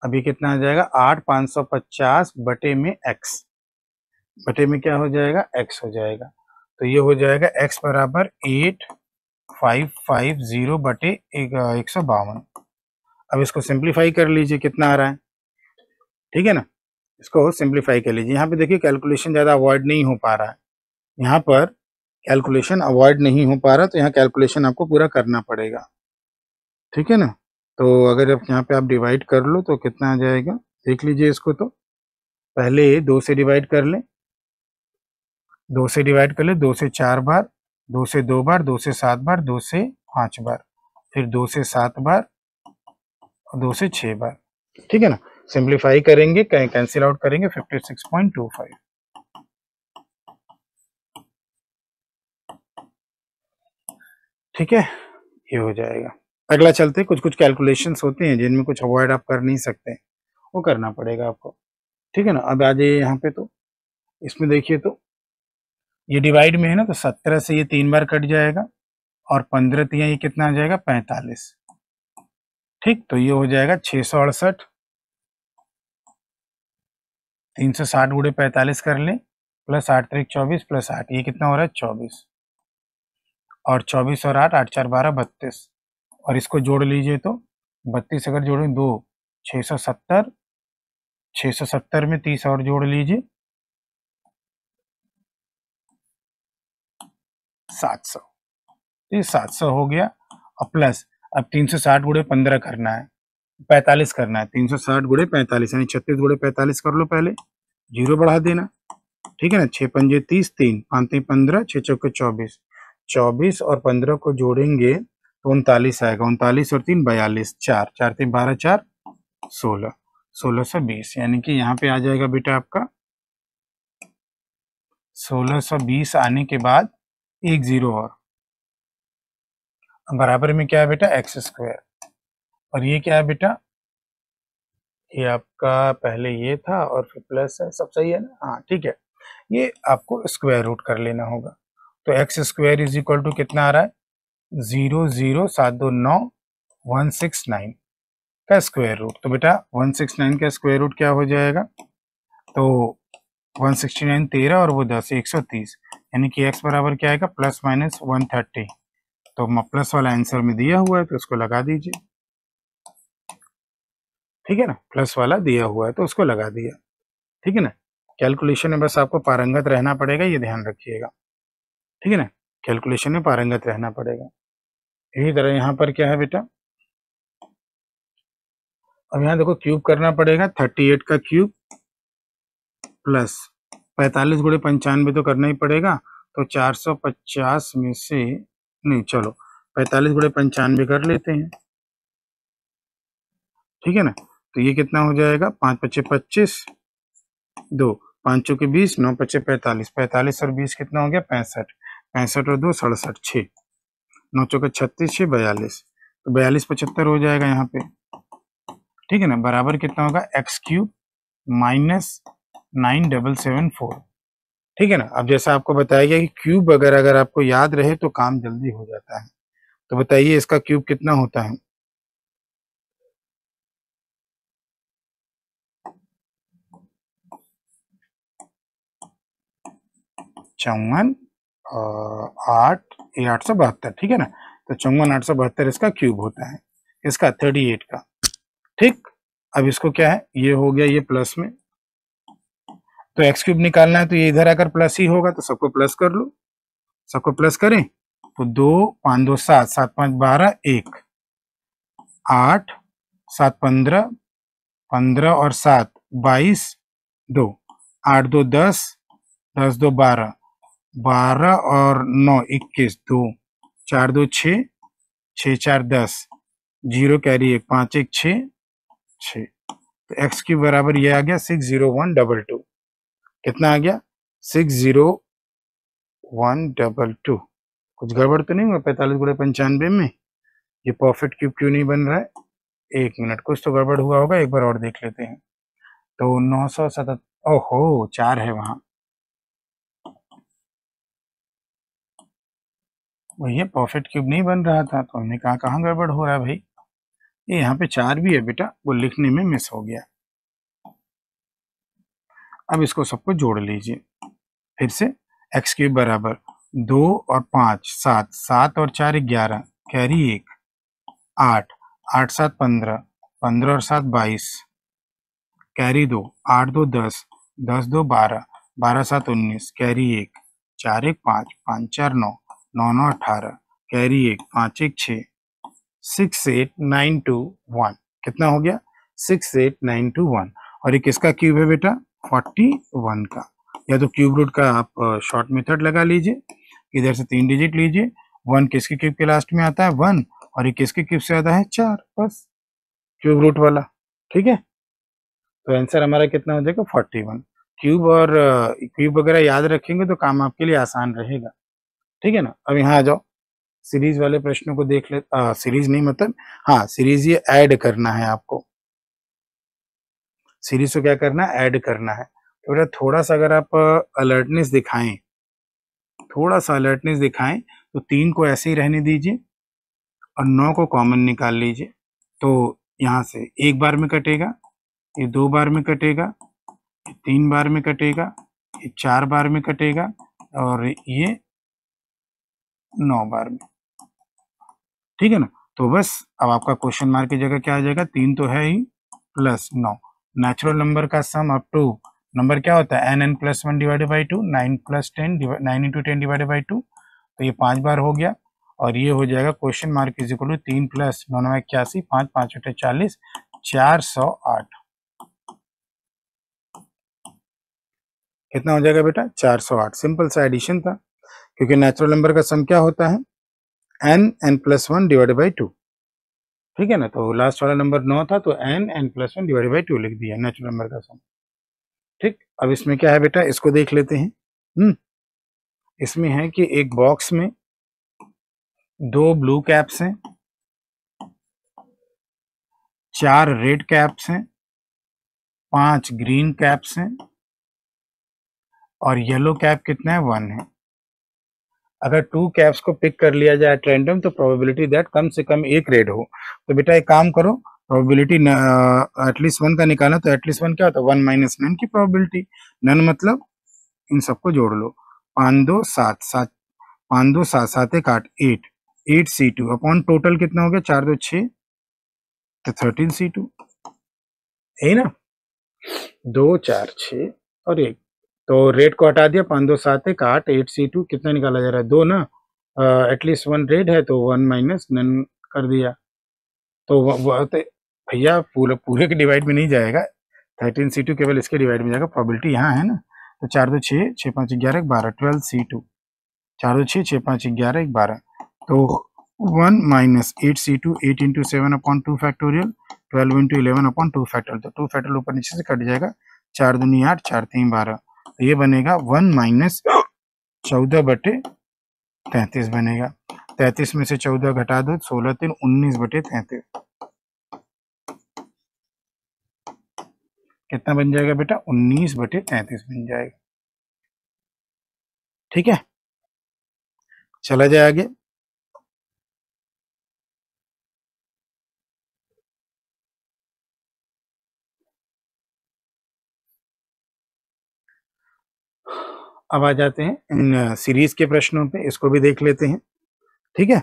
अभी कितना आ जाएगा, 8 550 बटे में x, बटे में क्या हो जाएगा, x हो जाएगा। तो ये हो जाएगा x बराबर 8550 बटे 152। अब इसको सिंप्लीफाई कर लीजिए, कितना आ रहा है, ठीक है ना। इसको सिंप्लीफाई कर लीजिए। यहाँ पे देखिए कैलकुलेशन ज़्यादा अवॉइड नहीं हो पा रहा है, यहाँ पर कैलकुलेशन अवॉइड नहीं हो पा रहा, तो यहाँ कैलकुलेशन आपको पूरा करना पड़ेगा, ठीक है ना। तो अगर यहाँ पे आप डिवाइड कर लो तो कितना आ जाएगा, देख लीजिए इसको। तो पहले 2 से डिवाइड कर लें, 2 से डिवाइड कर ले, 2 से 4 बार, 2 से 2 बार, 2 से 7 बार, 2 से 5 बार, फिर 2 से 7 बार और 2 से 6 बार, ठीक है ना। सिंप्लीफाई करेंगे, कैंसिल आउट करेंगे, 56.25, ठीक है, ये हो जाएगा। अगला चलते, कुछ कुछ कैलकुलेशंस होते हैं जिनमें कुछ अवॉइड आप कर नहीं सकते, वो करना पड़ेगा आपको, ठीक है ना। अब आ जाइए यहाँ पे, तो इसमें देखिए, तो ये डिवाइड में है ना, तो 17 से ये 3 बार कट जाएगा और 15 तिया ये कितना आ जाएगा, 45, ठीक। तो ये हो जाएगा 668, 360 गुणे 45 कर ले, प्लस 8 3 24 प्लस 8, ये कितना हो रहा है 24, और 24 और 8 8 4 12 32, और इसको जोड़ लीजिए तो 32 अगर जोड़ें 2 670, 670 में 30 और जोड़ लीजिए 700, ये 700 हो गया। और प्लस अब 360 गुणे 15 करना है, 45 करना है, 360 गुणे 45 यानी 36 गुणे 45 कर लो, पहले जीरो बढ़ा देना, ठीक है ना। 6 पंजे 30, 3 5 3 15, 6 चौके 24, 24 और 15 को जोड़ेंगे तो 39 आएगा, 39 और 3 42, 4 4 3 12 4 16, 1620, यानी कि यहाँ पे आ जाएगा बेटा आपका 1620। आने के बाद एक जीरो और, बराबर में क्या है बेटा, एक्स स्क्वायर, और ये क्या है बेटा, ये आपका पहले ये था और फिर प्लस है, सब सही है ना, हाँ ठीक है। ये आपको स्क्वायर रूट कर लेना होगा, तो x square is equal to कितना आ रहा है, 00729 का स्क्वायर रूट। तो बेटा 169 का स्क्वायर रूट क्या हो जाएगा, तो 169 13 और वो 10 130, यानी कि x बराबर क्या आएगा, प्लस माइनस 130। तो प्लस वाला आंसर में दिया हुआ है तो उसको लगा दीजिए, ठीक है ना, प्लस वाला दिया हुआ है तो उसको लगा दिया, ठीक है ना। कैलकुलेशन में बस आपको पारंगत रहना पड़ेगा, ये ध्यान रखिएगा, ठीक है ना, कैलकुलेशन में पारंगत रहना पड़ेगा। इसी तरह यहाँ पर क्या है बेटा, अब यहाँ देखो क्यूब करना पड़ेगा, 38 का क्यूब प्लस 45 गुणे 95 तो करना ही पड़ेगा, तो 450 में से नहीं, चलो 45 गुणे 95 कर लेते हैं, ठीक है ना। तो ये कितना हो जाएगा, 5 पच्चे 25, 2 5 चौके 20, 9 पच्चे 45, 45 और 20 कितना हो गया 65, 65 और 2 67, 6 9 चौके 36, 6 42, तो 42 75 हो जाएगा यहाँ पे, ठीक है ना। बराबर कितना होगा, एक्स क्यूब माइनस 9774, ठीक है ना। अब जैसा आपको बताया गया कि क्यूब अगर आपको याद रहे तो काम जल्दी हो जाता है। तो बताइए इसका क्यूब कितना होता है? 54 8 ये 872, ठीक है ना। तो 54 872 इसका क्यूब होता है, इसका 38 का। ठीक, अब इसको क्या है, ये हो गया ये प्लस में, तो एक्स क्यूब निकालना है तो ये इधर आकर प्लस ही होगा, तो सबको प्लस कर लो। सबको प्लस करें तो 2 5 2 7 7 5 12 1 8 7 15 15 और 7 22 2 8 2 10 10 2 12 12 और 9 21 2 4 2 6 6 4 10 जीरो कैरी 1 5 1 6 6। तो एक्स क्यूब बराबर ये आ गया 60122। कितना आ गया? 60122। कुछ गड़बड़ तो नहीं हुआ 45 गुणे 95 में? ये परफेक्ट क्यूब क्यों नहीं बन रहा है? एक मिनट, कुछ तो गड़बड़ हुआ होगा, एक बार और देख लेते हैं। तो 977, ओहो 4 है वहां, ये परफेक्ट क्यूब नहीं बन रहा था, तो हमने कहा कहाँ गड़बड़ हो रहा है भाई। ये यहाँ पे 4 भी है बेटा, वो लिखने में मिस हो गया। अब इसको सबको जोड़ लीजिए फिर से। एक्स क्यूब बराबर 2 और 5 7 7 और 4 11 कैरी 1 8 8 7 15 15 और 7 22 कैरी 2 8 2 10 10 2 12 12 7 19 कैरी 1 4 1 5 5 4 9 9 9 18 कैरी 1 5 1 6 68921। कितना हो गया? 68921। और ये किसका क्यूब है बेटा? 41 का। या तो क्यूब रूट का आप शॉर्ट मेथड लगा लीजिए, इधर से 3 डिजिट लीजिए। 1 किसके क्यूब के लास्ट में आता है? 1। और ये किसके क्यूब से आता है? 4। बस क्यूब रूट वाला, ठीक है। तो आंसर हमारा कितना हो जाएगा? 41। क्यूब और क्यूब वगैरह याद रखेंगे तो काम आपके लिए आसान रहेगा, ठीक है ना। अब यहाँ आ जाओ, सीरीज वाले प्रश्नों को देख ले। सीरीज नहीं मतलब, हाँ सीरीज ये ऐड करना है आपको। सीरीज को क्या करना है? ऐड करना है। तो बेटा थोड़ा सा अगर आप अलर्टनेस दिखाएं, थोड़ा सा अलर्टनेस दिखाएं, तो 3 को ऐसे ही रहने दीजिए और 9 को कॉमन निकाल लीजिए। तो यहाँ से 1 बार में कटेगा, ये 2 बार में कटेगा, ये 3 बार में कटेगा, ये 4 बार में कटेगा और ये 9 बार में, ठीक है ना। तो बस अब आपका क्वेश्चन मार्क की जगह क्या आ जाएगा? 3 तो है ही प्लस 9। नेचुरल नंबर का सम अप टू नंबर क्या होता है? n plus 1 divided by 2, 9 plus 10 9 into 10 divided by 2। तो ये 5 बार हो गया और ये हो जाएगा question mark is equal to 3 plus 9 9 81 5 5 8 40 408। कितना हो जाएगा बेटा? 408। सिंपल सा एडिशन था, क्योंकि नेचुरल नंबर का सम क्या होता है? n प्लस 1 डिवाइडेड बाई 2, ठीक है ना। तो लास्ट वाला नंबर 9 था, तो n प्लस 1 डिवाइडेड बाई 2 लिख दिया नेचुरल नंबर का सम। ठीक, अब इसमें क्या है बेटा, इसको देख लेते हैं। इसमें है कि एक बॉक्स में 2 ब्लू कैप्स हैं, 4 रेड कैप्स हैं, 5 ग्रीन कैप्स हैं और येलो कैप कितना है? 1 है। अगर 2 कैप्स को पिक कर लिया जाए एट रैंडम, तो प्रोबेबिलिटी दैट कम से कम एक रेड हो। तो बेटा एक काम करो, प्रोबेबिलिटी एटलीस्ट 1 का निकाला, तो एटलीस्ट 1 क्या होता है? 1 माइनस नन की प्रोबेबिलिटी। नन मतलब इन सबको जोड़ लो। 5 2 7 7 5 2 7 7 1 8 8 8 C2 अपॉन टोटल कितना हो गया? 4 2 6, तो 13 C2 है ना। 2 4 6 और 1, तो रेड को हटा दिया। 5 2 7 1 8 8 C2 कितना निकाला जा रहा है? 2 ना। एटलीस्ट 1 रेड है, तो 1 माइनस नन कर दिया। तो तो भैया पूरे पूरे के डिवाइड में नहीं जाएगा, 13 C2 केवल इसके डिवाइड में जाएगा। प्रोबेबिलिटी यहाँ है ना। तो 4 2 6 6 5 11 12 12 C2, 4 2 6 6 5 11 12, तो 1 minus 8 C2 8 into 7 upon 2 factorial 12 into 11 upon 2 factorial. तो 2 फैक्टोरियल ऊपर नीचे से कट जाएगा। 4 दूनी 8 4 3 12, तो ये बनेगा 1 माइनस 14 बटे 33 बनेगा। 33 में से 14 घटा दो, 16 3 19 बटे 33। कितना बन जाएगा बेटा? 19 बटे 33 बन जाएगा। ठीक है, चला जाए आगे। अब आ जाते हैं इन सीरीज के प्रश्नों पे, इसको भी देख लेते हैं। ठीक है,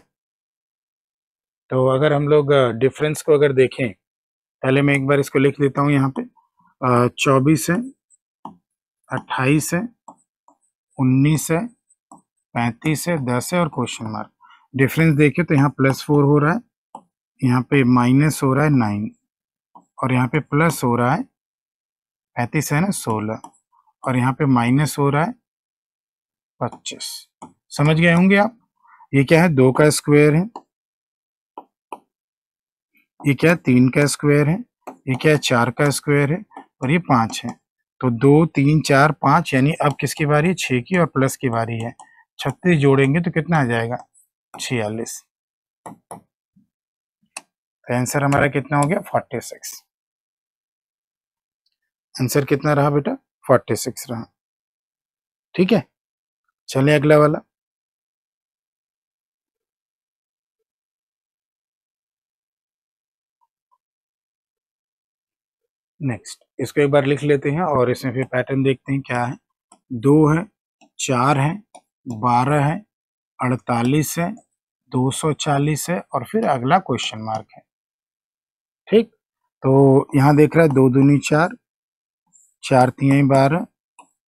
तो अगर हम लोग डिफरेंस को अगर देखें, पहले मैं एक बार इसको लिख देता हूँ यहाँ पे। 24 है, 28 है, 19 है, 35 है, 10 है और क्वेश्चन मार्क। डिफरेंस देखें तो यहाँ +4 हो रहा है, यहाँ पे माइनस हो रहा है 9 और यहाँ पे प्लस हो रहा है 35 है ना 16 और यहाँ पे माइनस हो रहा है 25। समझ गए होंगे आप। ये क्या है, 2 का स्क्वायर है, ये क्या है 3 का स्क्वायर है, ये क्या है 4 का स्क्वायर है और ये 5 है। तो 2 3 4 5, यानी अब किसकी बारी है, 6 की और प्लस की बारी है। 36 जोड़ेंगे तो कितना आ जाएगा, 46। तो आंसर हमारा कितना हो गया, 46। आंसर कितना रहा बेटा, 46 रहा। ठीक है, चलिए अगला वाला। नेक्स्ट, इसको एक बार लिख लेते हैं और इसमें फिर पैटर्न देखते हैं क्या है। 2 है, 4 है, 12 है, 48 है, 240 है और फिर अगला क्वेश्चन मार्क है। ठीक, तो यहाँ देख रहा है 2 दूनी 4, 4 तिहाई 12,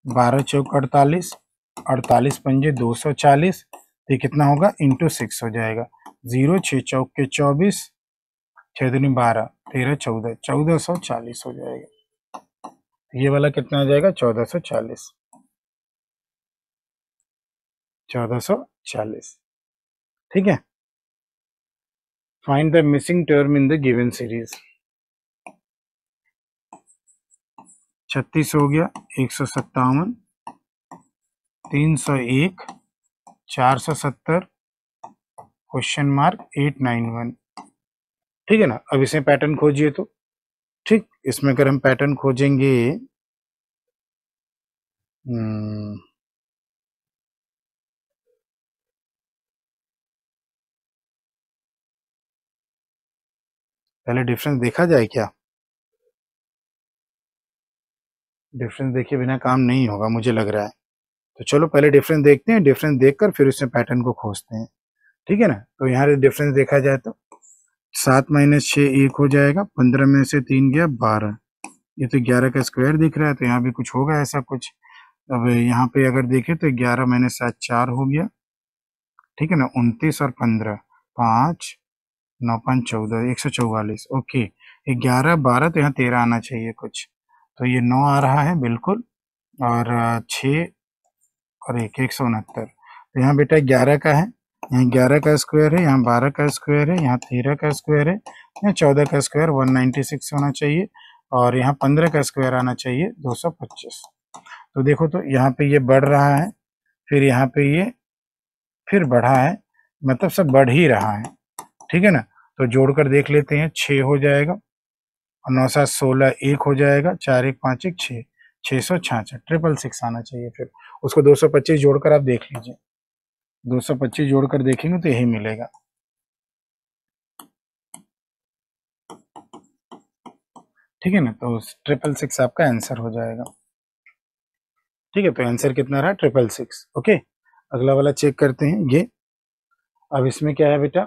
12 चौक 48, 48 पंजे 240। तो ये कितना होगा, इंटू 6 हो जाएगा। 0 6 चौक के 24, 6 दूनी 12, 13 14, 1440 हो जाएगा। ये वाला कितना आ जाएगा, 1440, 1440। ठीक है, find the missing term in the given series. 36 हो गया, 157, 301, 470, क्वेश्चन मार्क 891। ठीक है ना। अब इसमें पैटर्न खोजिए तो। ठीक, इसमें अगर हम पैटर्न खोजेंगे, पहले डिफरेंस देखा जाए क्या। डिफरेंस देखे बिना काम नहीं होगा मुझे लग रहा है। तो चलो पहले डिफरेंस देखते हैं, डिफरेंस देखकर फिर उसमें पैटर्न को खोजते हैं। ठीक है ना। तो यहाँ डिफरेंस देखा जाए तो 7 - 6 1 हो जाएगा, 15 में से 3 गया 12। ये तो 11 का स्क्वायर दिख रहा है, तो यहाँ भी कुछ होगा ऐसा कुछ। अब यहाँ पे अगर देखें तो 11 - 7 4 हो गया। ठीक है ना, 29 और 15 5 9 5 14, 144। ओके, 11 12 तो यहाँ 13 आना चाहिए कुछ, तो ये 9 आ रहा है बिल्कुल। और 6 और 169। तो यहाँ बेटा 11 का है, यहाँ 11 का स्क्वायर है, यहाँ 12 का स्क्वायर है, यहाँ 13 का स्क्वायर है, यहाँ 14 का स्क्वायर 196 होना चाहिए और यहाँ 15 का स्क्वायर आना चाहिए 225। तो देखो तो यहाँ पे ये बढ़ रहा है, फिर यहाँ पे ये फिर बढ़ा है, मतलब सब बढ़ ही रहा है। ठीक है ना। तो जोड़कर देख लेते हैं, 6 हो जाएगा और 9 7 16 1 हो जाएगा, 4 1 5 1 6, 666, 666 आना चाहिए। फिर उसको 225 जोड़कर आप देख लीजिए, 225 जोड़कर देखेंगे तो यही मिलेगा। ठीक है ना, तो 666 आपका आंसर हो जाएगा। ठीक है, तो आंसर कितना रहा, 666। ओके, अगला वाला चेक करते हैं ये। अब इसमें क्या है बेटा,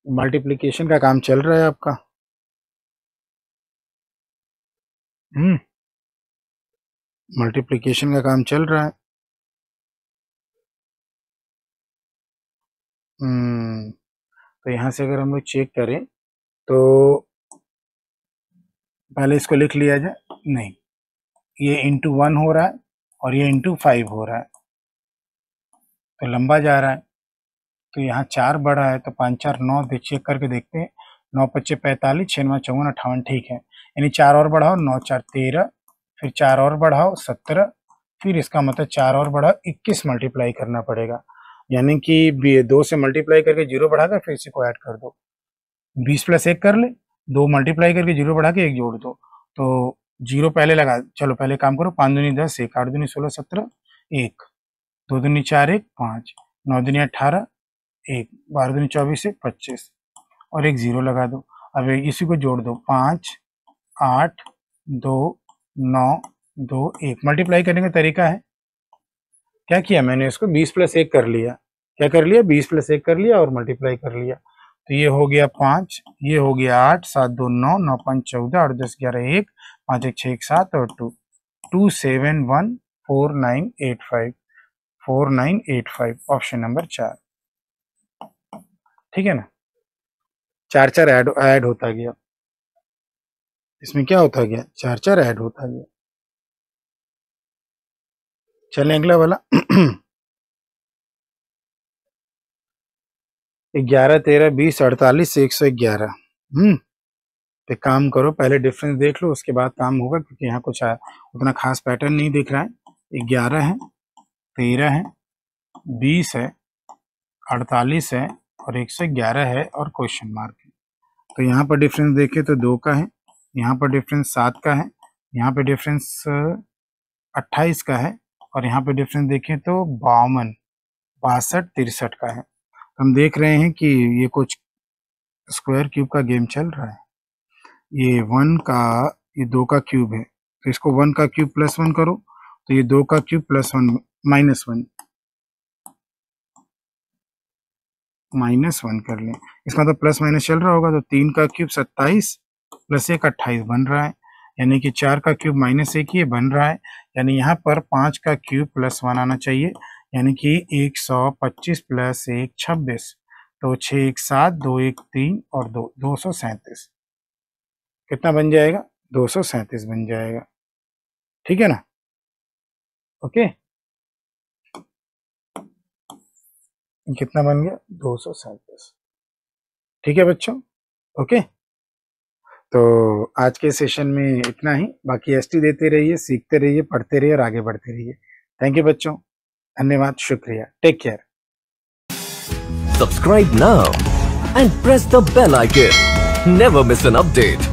मल्टीप्लिकेशन का काम चल रहा है आपका। मल्टीप्लिकेशन का काम चल रहा है। तो यहाँ से अगर हम लोग चेक करें तो पहले इसको लिख लिया जाए, नहीं, ये इंटू 1 हो रहा है और ये इंटू 5 हो रहा है, तो लंबा जा रहा है। तो यहाँ 4 बढ़ा है, तो 5 4 9 चेक करके देखते हैं। 9 25 45, 6 9 54 58, ठीक है। यानी 4 और बढ़ाओ, 9 4 13, फिर 4 और बढ़ाओ 17, फिर इसका मतलब 4 और बढ़ाओ 21 मल्टीप्लाई करना पड़ेगा। यानी कि 2 से मल्टीप्लाई करके 0 बढ़ाकर फिर इसी को ऐड कर दो, 20 + 1 कर ले, 2 मल्टीप्लाई करके 0 बढ़ा के 1 जोड़ दो। तो 0 पहले लगा, चलो पहले काम करो, 5 दूनी 10, 1 8 दूनी 16 17 1, 2 दूनी 4 1 5, 9 दूनी 18 1, 12 दूनी 24 1 25 और एक 0 लगा दो। अब इसी को जोड़ दो 5 8 2 9 2 1। मल्टीप्लाई करने का तरीका है, क्या किया मैंने, इसको 20 + 1 कर लिया। क्या कर लिया, 20 + 1 कर लिया और मल्टीप्लाई कर लिया। तो ये हो गया 5, ये हो गया 8, 7 2 9, 9 5 14, 8 10 11 1, 5 1 6 1 7 और 2 2 7 1 4 9 8 5 4 9 8 5, ऑप्शन नंबर 4। ठीक है ना, 4 4 ऐड होता गया, इसमें क्या होता गया, 4 4 ऐड होता गया। चलें अगला वाला 11 13 20 48 111। तो काम करो, पहले डिफरेंस देख लो, उसके बाद काम होगा, क्योंकि यहाँ कुछ उतना खास पैटर्न नहीं दिख रहा है। 11 है, 13 है, 20 है, 48 है और 111 है और क्वेश्चन मार्क है। तो यहाँ पर डिफरेंस देखें तो 2 का है, यहाँ पर डिफरेंस 7 का है, यहाँ पे डिफरेंस 28 का है और यहाँ पे डिफरेंस देखें तो 52 62 63 का है। हम देख रहे हैं कि ये कुछ स्क्वायर क्यूब का गेम चल रहा है। ये 1 का, ये 2 का क्यूब है, तो इसको 1 का क्यूब +1 करो, तो ये 2 का क्यूब +1 -1 कर लें। इसका तो प्लस माइनस चल रहा होगा, तो 3 का क्यूब 27 + 1 28 बन रहा है, यानी कि 4 का क्यूब -1 ये बन रहा है, यानी यहाँ पर 5 का क्यूब +1 आना चाहिए, यानी कि 125 + 1 26, तो 6 1 7 2 1 3 और 2 237। कितना बन जाएगा, 237 बन जाएगा। ठीक है ना, ओके, कितना बन गया, 237। ठीक है बच्चों, ओके। तो आज के सेशन में इतना ही, बाकी एसटी देते रहिए, सीखते रहिए, पढ़ते रहिए और आगे बढ़ते रहिए। थैंक यू बच्चों, धन्यवाद, शुक्रिया, take care. Subscribe now and press the bell icon. Never miss an update.